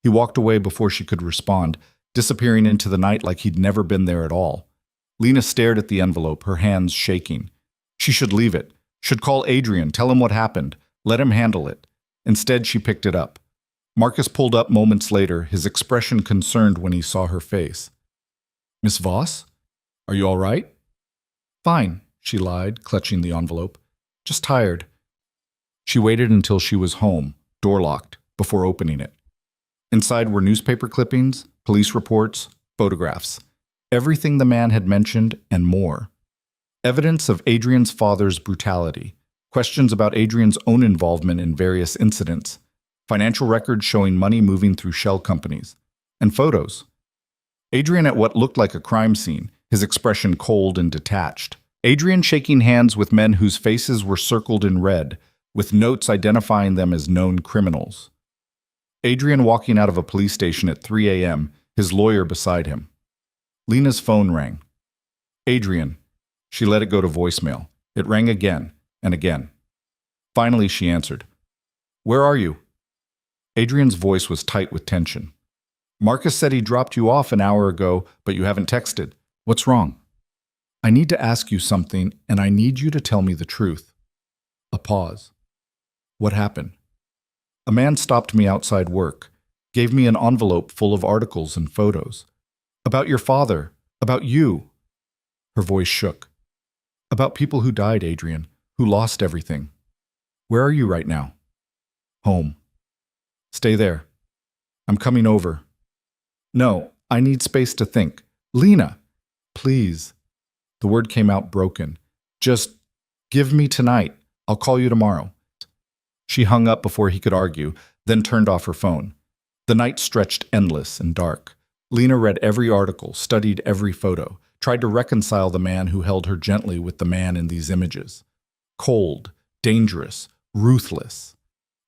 He walked away before she could respond, disappearing into the night like he'd never been there at all. Lena stared at the envelope, her hands shaking. She should leave it, should call Adrian, tell him what happened, let him handle it. Instead, she picked it up. Marcus pulled up moments later, his expression concerned when he saw her face. "Miss Voss? Are you all right?" "Fine," she lied, clutching the envelope. "Just tired." She waited until she was home, door locked, before opening it. Inside were newspaper clippings, police reports, photographs. Everything the man had mentioned and more. Evidence of Adrian's father's brutality. Questions about Adrian's own involvement in various incidents. Financial records showing money moving through shell companies. And photos. Adrian at what looked like a crime scene, his expression cold and detached. Adrian shaking hands with men whose faces were circled in red, with notes identifying them as known criminals. Adrian walking out of a police station at 3 a.m., his lawyer beside him. Lena's phone rang. "Adrian." She let it go to voicemail. It rang again and again. Finally, she answered. "Where are you?" Adrian's voice was tight with tension. "Marcus said he dropped you off an hour ago, but you haven't texted. What's wrong?" "I need to ask you something, and I need you to tell me the truth." A pause. "What happened?" "A man stopped me outside work, gave me an envelope full of articles and photos. About your father, about you." Her voice shook. "About people who died, Adrian, who lost everything." "Where are you right now?" "Home." "Stay there. I'm coming over." "No, I need space to think." "Lena, please." The word came out broken. "Just give me tonight. I'll call you tomorrow." She hung up before he could argue, then turned off her phone. The night stretched endless and dark. Lena read every article, studied every photo, tried to reconcile the man who held her gently with the man in these images. Cold, dangerous, ruthless.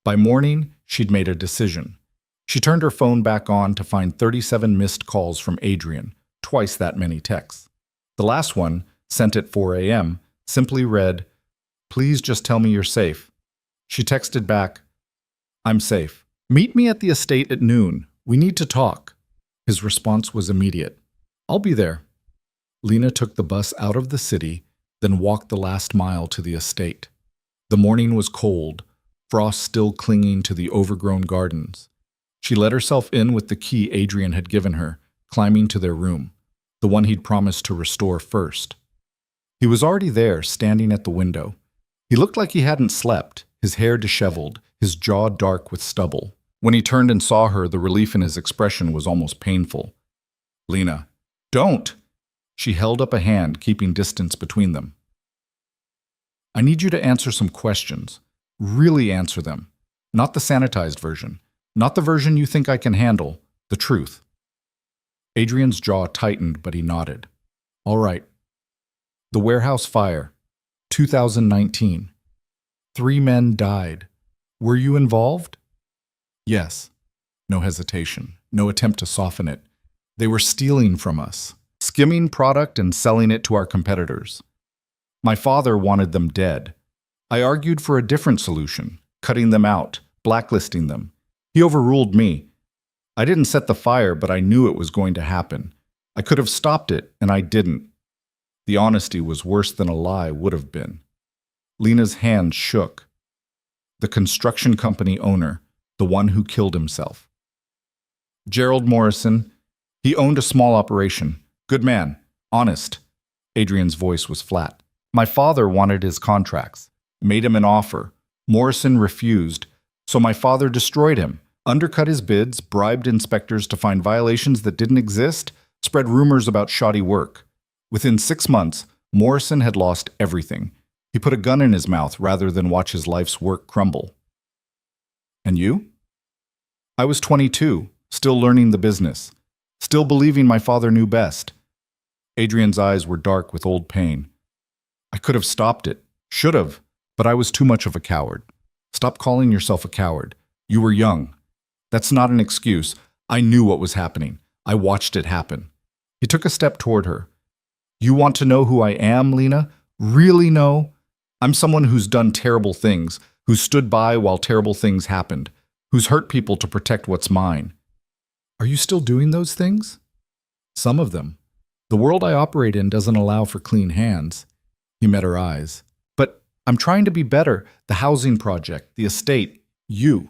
By morning, she'd made a decision. She turned her phone back on to find 37 missed calls from Adrian, twice that many texts. The last one, sent at 4 a.m., simply read, "Please just tell me you're safe." She texted back, "I'm safe. Meet me at the estate at noon. We need to talk." His response was immediate. "I'll be there." Lena took the bus out of the city, then walked the last mile to the estate. The morning was cold, frost still clinging to the overgrown gardens. She let herself in with the key Adrian had given her, climbing to their room, the one he'd promised to restore first. He was already there, standing at the window. He looked like he hadn't slept, his hair disheveled, his jaw dark with stubble. When he turned and saw her, the relief in his expression was almost painful. "Lena, don't!" She held up a hand, keeping distance between them. "I need you to answer some questions. Really answer them. Not the sanitized version. Not the version you think I can handle. The truth." Adrian's jaw tightened, but he nodded. "All right. The warehouse fire. 2019. 3 men died. Were you involved?" "Yes." No hesitation. No attempt to soften it. "They were stealing from us. Skimming product and selling it to our competitors. My father wanted them dead. I argued for a different solution, cutting them out, blacklisting them. He overruled me. I didn't set the fire, but I knew it was going to happen. I could have stopped it, and I didn't. The honesty was worse than a lie would have been." Lena's hand shook. "The construction company owner, the one who killed himself." "Gerald Morrison. He owned a small operation. Good man. Honest." Adrian's voice was flat. "My father wanted his contracts. Made him an offer. Morrison refused. So my father destroyed him, undercut his bids, bribed inspectors to find violations that didn't exist, spread rumors about shoddy work. Within 6 months, Morrison had lost everything. He put a gun in his mouth rather than watch his life's work crumble." "And you?" "I was 22, still learning the business, still believing my father knew best." Adrian's eyes were dark with old pain. "I could have stopped it. Should have. But I was too much of a coward. Stop calling yourself a coward. You were young. That's not an excuse. I knew what was happening. I watched it happen." He took a step toward her. "You want to know who I am, Lena? Really know? I'm someone who's done terrible things, who's stood by while terrible things happened, who's hurt people to protect what's mine." "Are you still doing those things?" "Some of them. The world I operate in doesn't allow for clean hands." He met her eyes. "But I'm trying to be better. The housing project, the estate, you.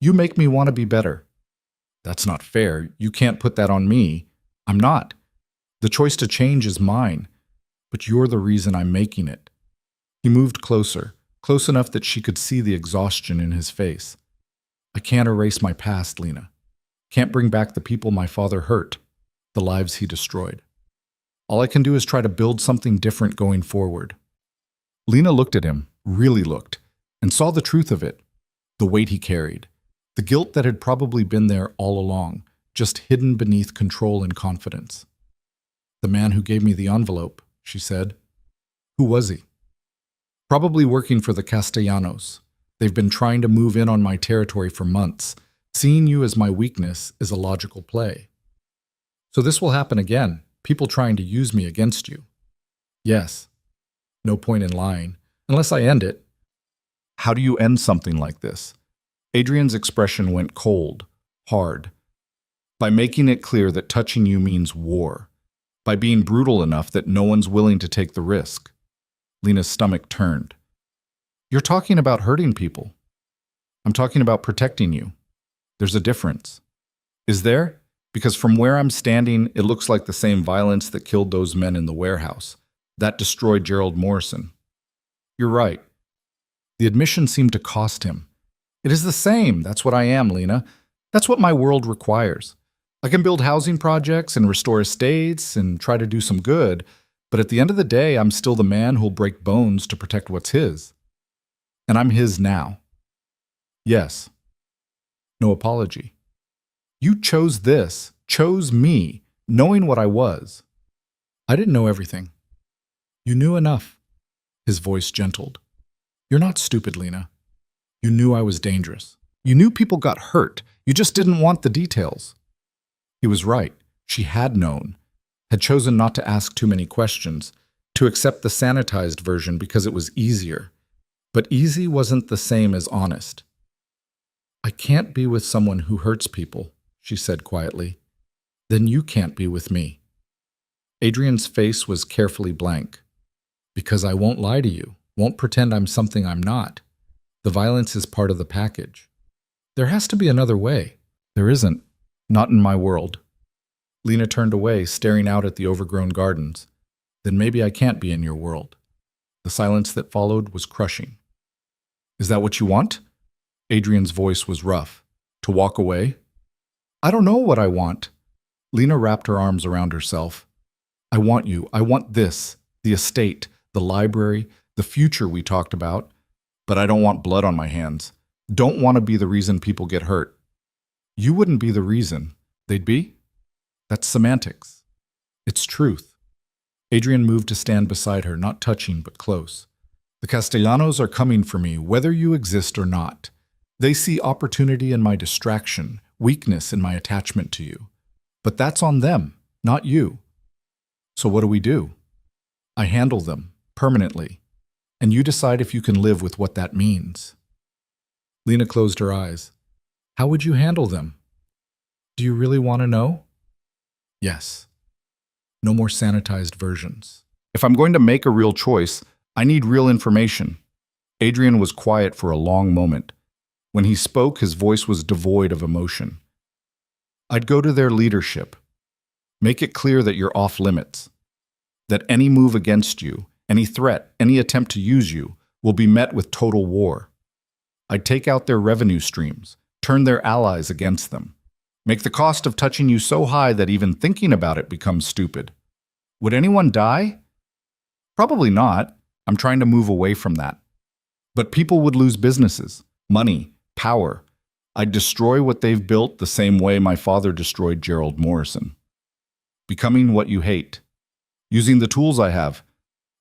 You make me want to be better." "That's not fair. You can't put that on me." "I'm not. The choice to change is mine. But you're the reason I'm making it." He moved closer, close enough that she could see the exhaustion in his face. "I can't erase my past, Lena. Can't bring back the people my father hurt, the lives he destroyed. All I can do is try to build something different going forward." Lena looked at him, really looked, and saw the truth of it, the weight he carried, the guilt that had probably been there all along, just hidden beneath control and confidence. "The man who gave me the envelope," she said. "Who was he?" "Probably working for the Castellanos. They've been trying to move in on my territory for months. Seeing you as my weakness is a logical play." "So this will happen again, people trying to use me against you." "Yes. No point in lying, unless I end it." "How do you end something like this?" Adrian's expression went cold, hard. "By making it clear that touching you means war. By being brutal enough that no one's willing to take the risk." Lena's stomach turned. "You're talking about hurting people. I'm talking about protecting you. There's a difference." "Is there? Because from where I'm standing, it looks like the same violence that killed those men in the warehouse. That destroyed Gerald Morrison." "You're right." The admission seemed to cost him. "It is the same. That's what I am, Lena. That's what my world requires. I can build housing projects and restore estates and try to do some good, but at the end of the day, I'm still the man who'll break bones to protect what's his. And I'm his now." "Yes." No apology. "You chose this, chose me, knowing what I was." "I didn't know everything." "You knew enough." His voice gentled. "You're not stupid, Lena. You knew I was dangerous. You knew people got hurt. You just didn't want the details." He was right. She had known, had chosen not to ask too many questions, to accept the sanitized version because it was easier. But easy wasn't the same as honest. "I can't be with someone who hurts people," she said quietly. "Then you can't be with me." Adrian's face was carefully blank. Because I won't lie to you, won't pretend I'm something I'm not. The violence is part of the package. There has to be another way. There isn't. Not in my world. Lena turned away, staring out at the overgrown gardens. Then maybe I can't be in your world. The silence that followed was crushing. Is that what you want? Adrian's voice was rough. To walk away? I don't know what I want. Lena wrapped her arms around herself. I want you. I want this. The estate, the library, the future we talked about. But I don't want blood on my hands. Don't want to be the reason people get hurt. You wouldn't be the reason. They'd be? That's semantics. It's truth. Adrian moved to stand beside her, not touching but close. The Castellanos are coming for me, whether you exist or not. They see opportunity in my distraction, weakness in my attachment to you. But that's on them, not you. So what do? I handle them, permanently. And you decide if you can live with what that means. Lena closed her eyes. How would you handle them? Do you really want to know? Yes. No more sanitized versions. If I'm going to make a real choice, I need real information. Adrian was quiet for a long moment. When he spoke, his voice was devoid of emotion. I'd go to their leadership. Make it clear that you're off limits. That any move against you, any threat, any attempt to use you, will be met with total war. I'd take out their revenue streams, turn their allies against them. Make the cost of touching you so high that even thinking about it becomes stupid. Would anyone die? Probably not. I'm trying to move away from that. But people would lose businesses, money, power. I'd destroy what they've built the same way my father destroyed Gerald Morrison. Becoming what you hate. Using the tools I have.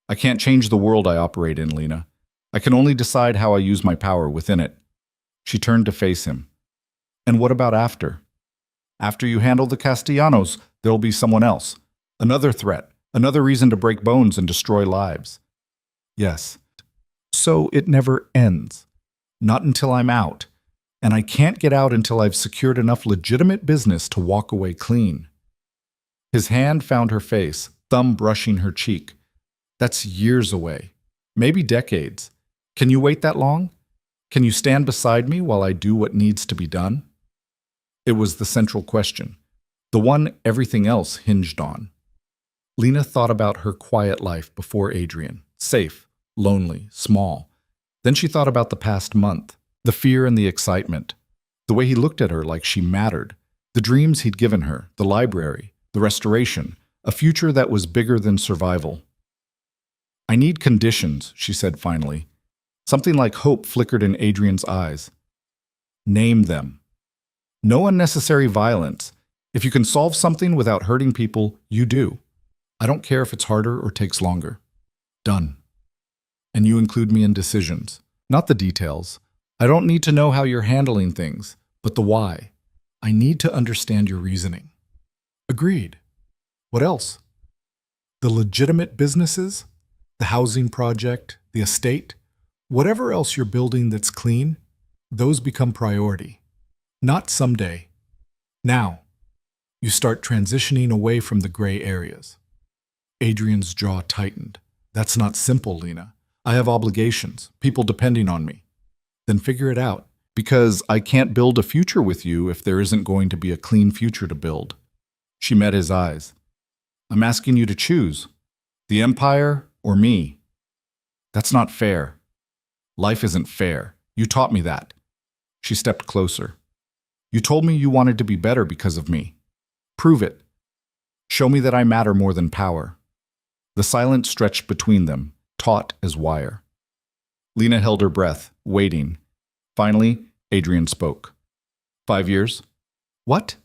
I can't change the world I operate in, Lena. I can only decide how I use my power within it. She turned to face him. And what about after? After you handle the Castellanos, there'll be someone else. Another threat. Another reason to break bones and destroy lives. Yes. So it never ends. Not until I'm out. And I can't get out until I've secured enough legitimate business to walk away clean. His hand found her face, thumb brushing her cheek. That's years away. Maybe decades. Can you wait that long? Can you stand beside me while I do what needs to be done? It was the central question, the one everything else hinged on. Lena thought about her quiet life before Adrian, safe, lonely, small. Then she thought about the past month, the fear and the excitement, the way he looked at her like she mattered, the dreams he'd given her, the library, the restoration, a future that was bigger than survival. I need conditions, she said finally. Something like hope flickered in Adrian's eyes. Name them. No unnecessary violence. If you can solve something without hurting people, you do. I don't care if it's harder or takes longer. Done. And you include me in decisions, not the details. I don't need to know how you're handling things, but the why. I need to understand your reasoning. Agreed. What else? The legitimate businesses, the housing project, the estate, whatever else you're building that's clean, those become priority. Not someday. Now, you start transitioning away from the gray areas. Adrian's jaw tightened. That's not simple, Lena. I have obligations, people depending on me. Then figure it out, because I can't build a future with you if there isn't going to be a clean future to build. She met his eyes. I'm asking you to choose. The Empire or me. That's not fair. Life isn't fair. You taught me that. She stepped closer. You told me you wanted to be better because of me. Prove it. Show me that I matter more than power. The silence stretched between them, taut as wire. Lena held her breath, waiting. Finally, Adrian spoke. 5 years? What?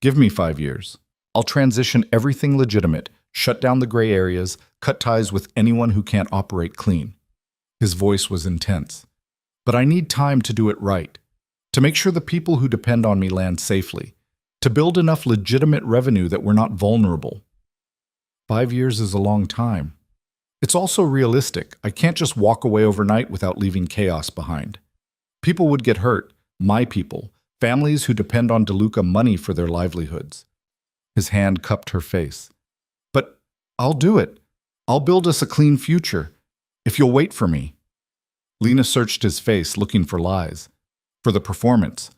Give me 5 years. I'll transition everything legitimate, shut down the gray areas, cut ties with anyone who can't operate clean. His voice was intense. But I need time to do it right. To make sure the people who depend on me land safely. To build enough legitimate revenue that we're not vulnerable. 5 years is a long time. It's also realistic. I can't just walk away overnight without leaving chaos behind. People would get hurt. My people. Families who depend on DeLuca money for their livelihoods. His hand cupped her face. But I'll do it. I'll build us a clean future, if you'll wait for me. Lena searched his face, looking for lies, for the performance.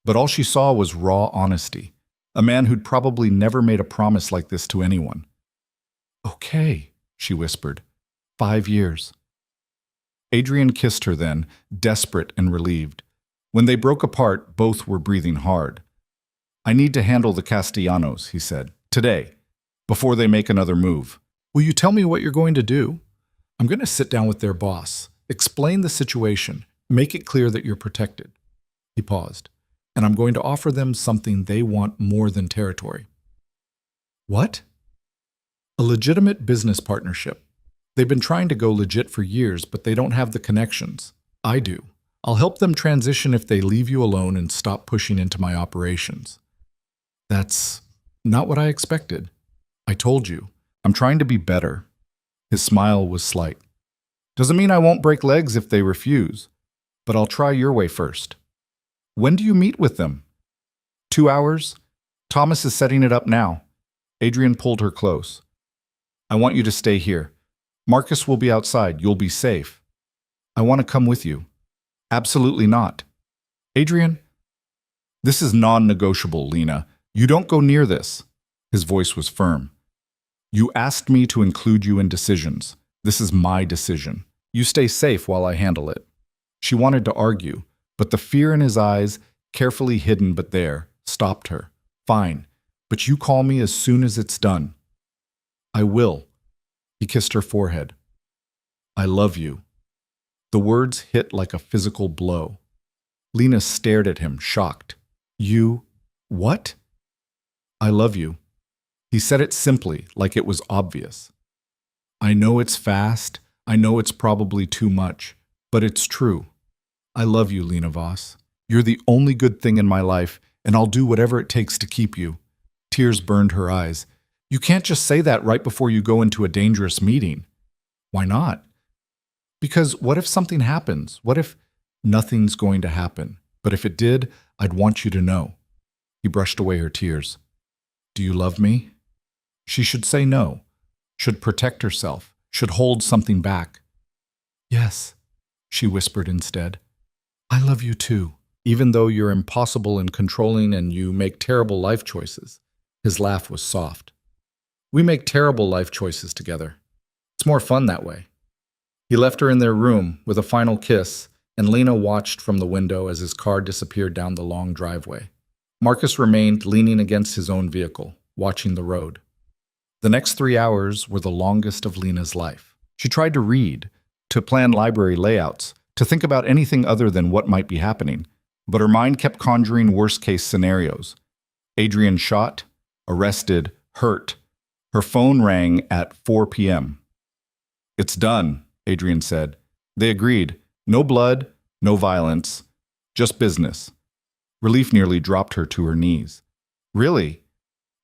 But all she saw was raw honesty. A man who'd probably never made a promise like this to anyone. Okay, she whispered. 5 years. Adrian kissed her then, desperate and relieved. When they broke apart, both were breathing hard. I need to handle the Castellanos, he said, today, before they make another move. Will you tell me what you're going to do? I'm going to sit down with their boss, explain the situation, make it clear that you're protected. He paused. And I'm going to offer them something they want more than territory. What? A legitimate business partnership. They've been trying to go legit for years, but they don't have the connections. I do. I'll help them transition if they leave you alone and stop pushing into my operations. That's not what I expected. I told you. I'm trying to be better. His smile was slight. Doesn't mean I won't break legs if they refuse, but I'll try your way first. When do you meet with them? 2 hours? Thomas is setting it up now. Adrian pulled her close. I want you to stay here. Marcus will be outside. You'll be safe. I want to come with you. Absolutely not. Adrian? This is non-negotiable, Lena. You don't go near this. His voice was firm. You asked me to include you in decisions. This is my decision. You stay safe while I handle it. She wanted to argue, but the fear in his eyes, carefully hidden but there, stopped her. Fine, but you call me as soon as it's done. I will. He kissed her forehead. I love you. The words hit like a physical blow. Lena stared at him, shocked. You, what? I love you. He said it simply, like it was obvious. I know it's fast. I know it's probably too much, but it's true. I love you, Lena Voss. You're the only good thing in my life, and I'll do whatever it takes to keep you. Tears burned her eyes. You can't just say that right before you go into a dangerous meeting. Why not? Because what if something happens? What if nothing's going to happen? But if it did, I'd want you to know. He brushed away her tears. Do you love me? She should say no, should protect herself, should hold something back. Yes, she whispered instead. I love you too, even though you're impossible and controlling and you make terrible life choices. His laugh was soft. We make terrible life choices together. It's more fun that way. He left her in their room with a final kiss, and Lena watched from the window as his car disappeared down the long driveway. Marcus remained leaning against his own vehicle, watching the road. The next 3 hours were the longest of Lena's life. She tried to read, to plan library layouts, to think about anything other than what might be happening, but her mind kept conjuring worst-case scenarios. Adrian shot, arrested, hurt. Her phone rang at 4 p.m. It's done, Adrian said. They agreed. No blood, no violence, just business. Relief nearly dropped her to her knees. Really?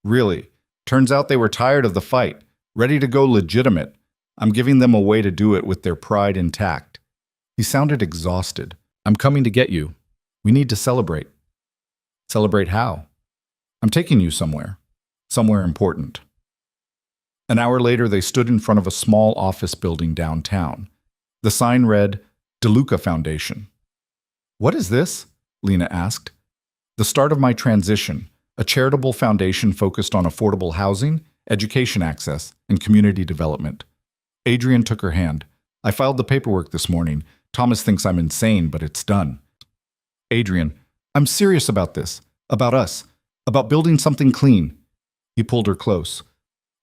Really? Turns out they were tired of the fight, ready to go legitimate. I'm giving them a way to do it with their pride intact. He sounded exhausted. I'm coming to get you. We need to celebrate. Celebrate how? I'm taking you somewhere. Somewhere important. An hour later, they stood in front of a small office building downtown. The sign read, DeLuca Foundation. What is this? Lena asked. The start of my transition, a charitable foundation focused on affordable housing, education access, and community development. Adrian took her hand. I filed the paperwork this morning. Thomas thinks I'm insane, but it's done. Adrian, I'm serious about this, about us, about building something clean. He pulled her close.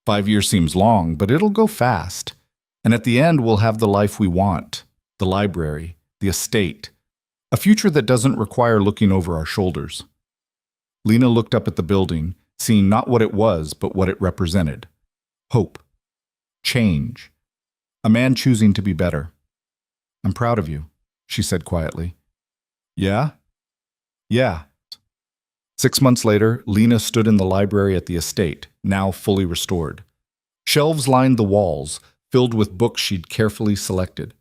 5 years seems long, but it'll go fast. And at the end, we'll have the life we want, the library, the estate, a future that doesn't require looking over our shoulders. Lena looked up at the building, seeing not what it was, but what it represented. Hope. Change. A man choosing to be better. I'm proud of you, she said quietly. Yeah? Yeah. 6 months later, Lena stood in the library at the estate, now fully restored. Shelves lined the walls, filled with books she'd carefully selected.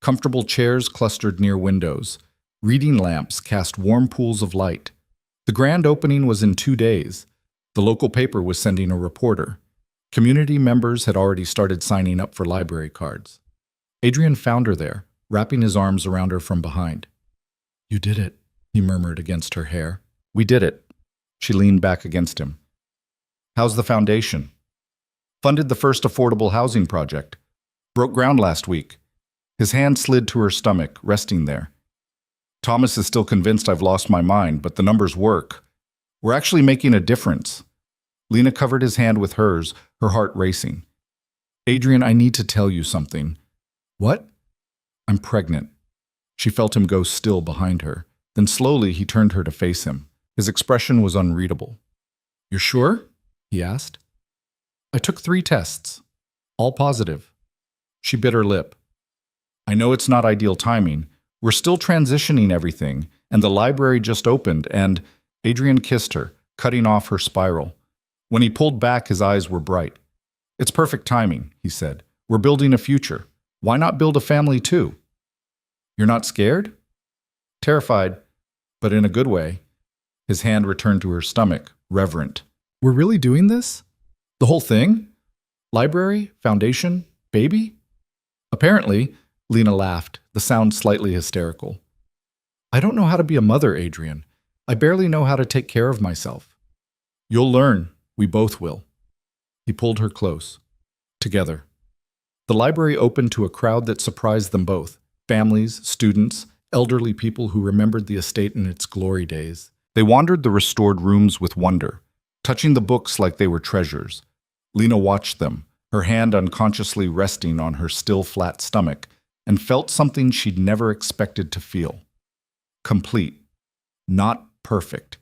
Comfortable chairs clustered near windows. Reading lamps cast warm pools of light. The grand opening was in 2 days. The local paper was sending a reporter. Community members had already started signing up for library cards. Adrian found her there, wrapping his arms around her from behind. "You did it," he murmured against her hair. "We did it." She leaned back against him. "How's the foundation?" "Funded the first affordable housing project. Broke ground last week." His hand slid to her stomach, resting there. "Thomas is still convinced I've lost my mind, but the numbers work. We're actually making a difference." Lena covered his hand with hers, her heart racing. "Adrian, I need to tell you something." "What?" "I'm pregnant." She felt him go still behind her. Then slowly he turned her to face him. His expression was unreadable. "You're sure?" he asked. "I took 3 tests. All positive." She bit her lip. "I know it's not ideal timing. We're still transitioning everything, and the library just opened, and—" Adrian kissed her, cutting off her spiral. When he pulled back, his eyes were bright. "It's perfect timing," he said. "We're building a future. Why not build a family too?" "You're not scared?" "Terrified, but in a good way." His hand returned to her stomach, reverent. "We're really doing this? The whole thing? Library, foundation, baby?" "Apparently," Lena laughed, the sound slightly hysterical. "I don't know how to be a mother, Adrian. I barely know how to take care of myself." "You'll learn. We both will." He pulled her close. Together. The library opened to a crowd that surprised them both. Families, students, elderly people who remembered the estate in its glory days. They wandered the restored rooms with wonder, touching the books like they were treasures. Lena watched them, her hand unconsciously resting on her still flat stomach, and felt something she'd never expected to feel. Complete. Not perfect.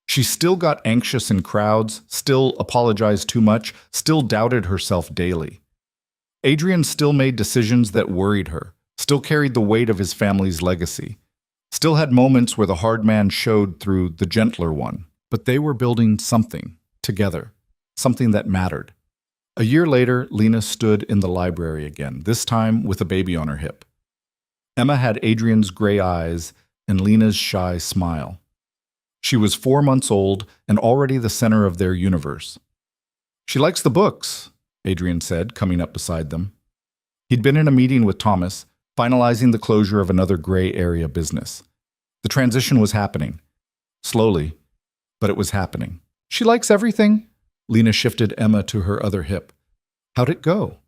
She still got anxious in crowds, still apologized too much, still doubted herself daily. Adrian still made decisions that worried her, still carried the weight of his family's legacy, still had moments where the hard man showed through the gentler one. But they were building something, together, something that mattered. A year later, Lena stood in the library again, this time with a baby on her hip. Emma had Adrian's gray eyes and Lena's shy smile. She was 4 months old and already the center of their universe. "She likes the books," Adrian said, coming up beside them. He'd been in a meeting with Thomas, finalizing the closure of another gray area business. The transition was happening. Slowly, but it was happening. "She likes everything?" Lena shifted Emma to her other hip. "How'd it go?"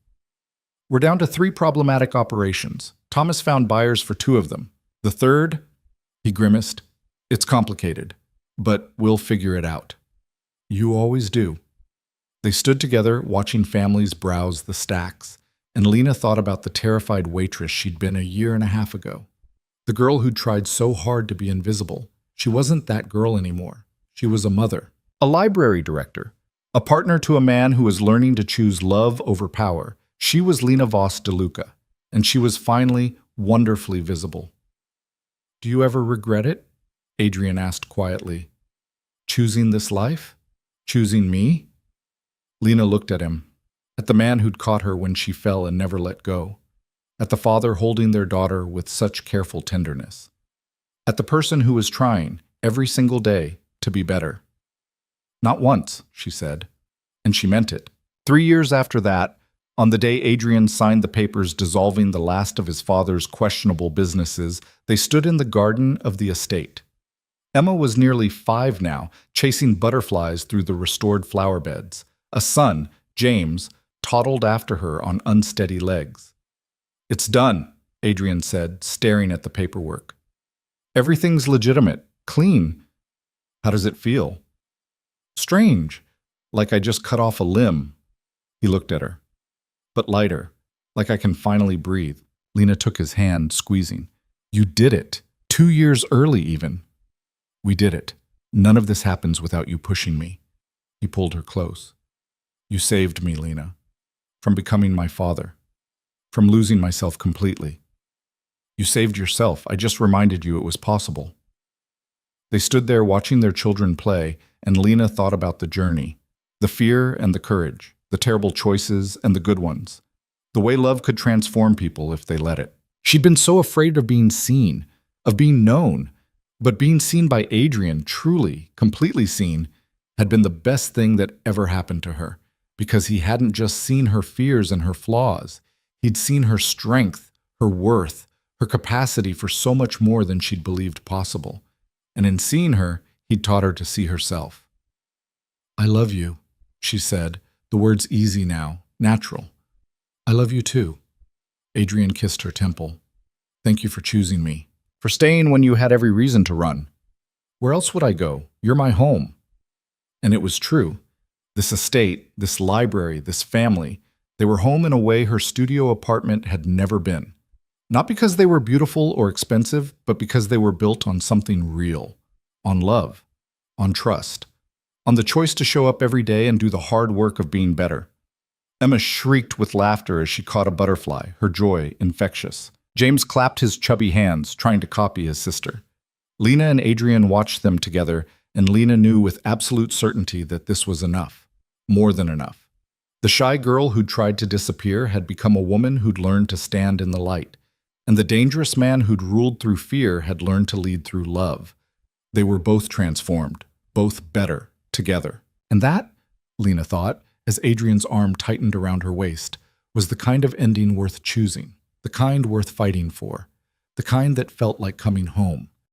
"We're down to 3 problematic operations. Thomas found buyers for 2 of them. The third," he grimaced, "it's complicated, but we'll figure it out." "You always do." They stood together, watching families browse the stacks, and Lena thought about the terrified waitress she'd been a year and a half ago. The girl who'd tried so hard to be invisible. She wasn't that girl anymore. She was a mother, a library director, a partner to a man who was learning to choose love over power. She was Lena Voss DeLuca, and she was finally wonderfully visible. "Do you ever regret it?" Adrian asked quietly. "Choosing this life? Choosing me?" Lena looked at him, at the man who'd caught her when she fell and never let go, at the father holding their daughter with such careful tenderness, at the person who was trying, every single day, to be better. "Not once," she said, and she meant it. 3 years after that, on the day Adrian signed the papers dissolving the last of his father's questionable businesses, they stood in the garden of the estate. Emma was nearly 5 now, chasing butterflies through the restored flower beds. A son, James, toddled after her on unsteady legs. "It's done," Adrian said, staring at the paperwork. "Everything's legitimate, clean. How does it feel?" "Strange, like I just cut off a limb." He looked at her. "But lighter, like I can finally breathe." Lena took his hand, squeezing. "You did it. 2 years early, even." "We did it. None of this happens without you pushing me." He pulled her close. "You saved me, Lena. From becoming my father. From losing myself completely. You saved yourself. I just reminded you it was possible." They stood there watching their children play, and Lena thought about the journey, the fear and the courage, the terrible choices and the good ones, the way love could transform people if they let it. She'd been so afraid of being seen, of being known, but being seen by Adrian, truly, completely seen, had been the best thing that ever happened to her. because he hadn't just seen her fears and her flaws. He'd seen her strength, her worth, her capacity for so much more than she'd believed possible. And in seeing her, he'd taught her to see herself. "I love you," she said, the words easy now, natural. "I love you too." Adrian kissed her temple. "Thank you for choosing me, for staying when you had every reason to run. Where else would I go? You're my home." And it was true. This estate, this library, this family, they were home in a way her studio apartment had never been. Not because they were beautiful or expensive, but because they were built on something real, on love, on trust, on the choice to show up every day and do the hard work of being better. Emma shrieked with laughter as she caught a butterfly, her joy infectious. James clapped his chubby hands, trying to copy his sister. Lena and Adrian watched them together, and Lena knew with absolute certainty that this was enough, more than enough. The shy girl who'd tried to disappear had become a woman who'd learned to stand in the light, and the dangerous man who'd ruled through fear had learned to lead through love. They were both transformed, both better, together. And that, Lena thought, as Adrian's arm tightened around her waist, was the kind of ending worth choosing, the kind worth fighting for, the kind that felt like coming home.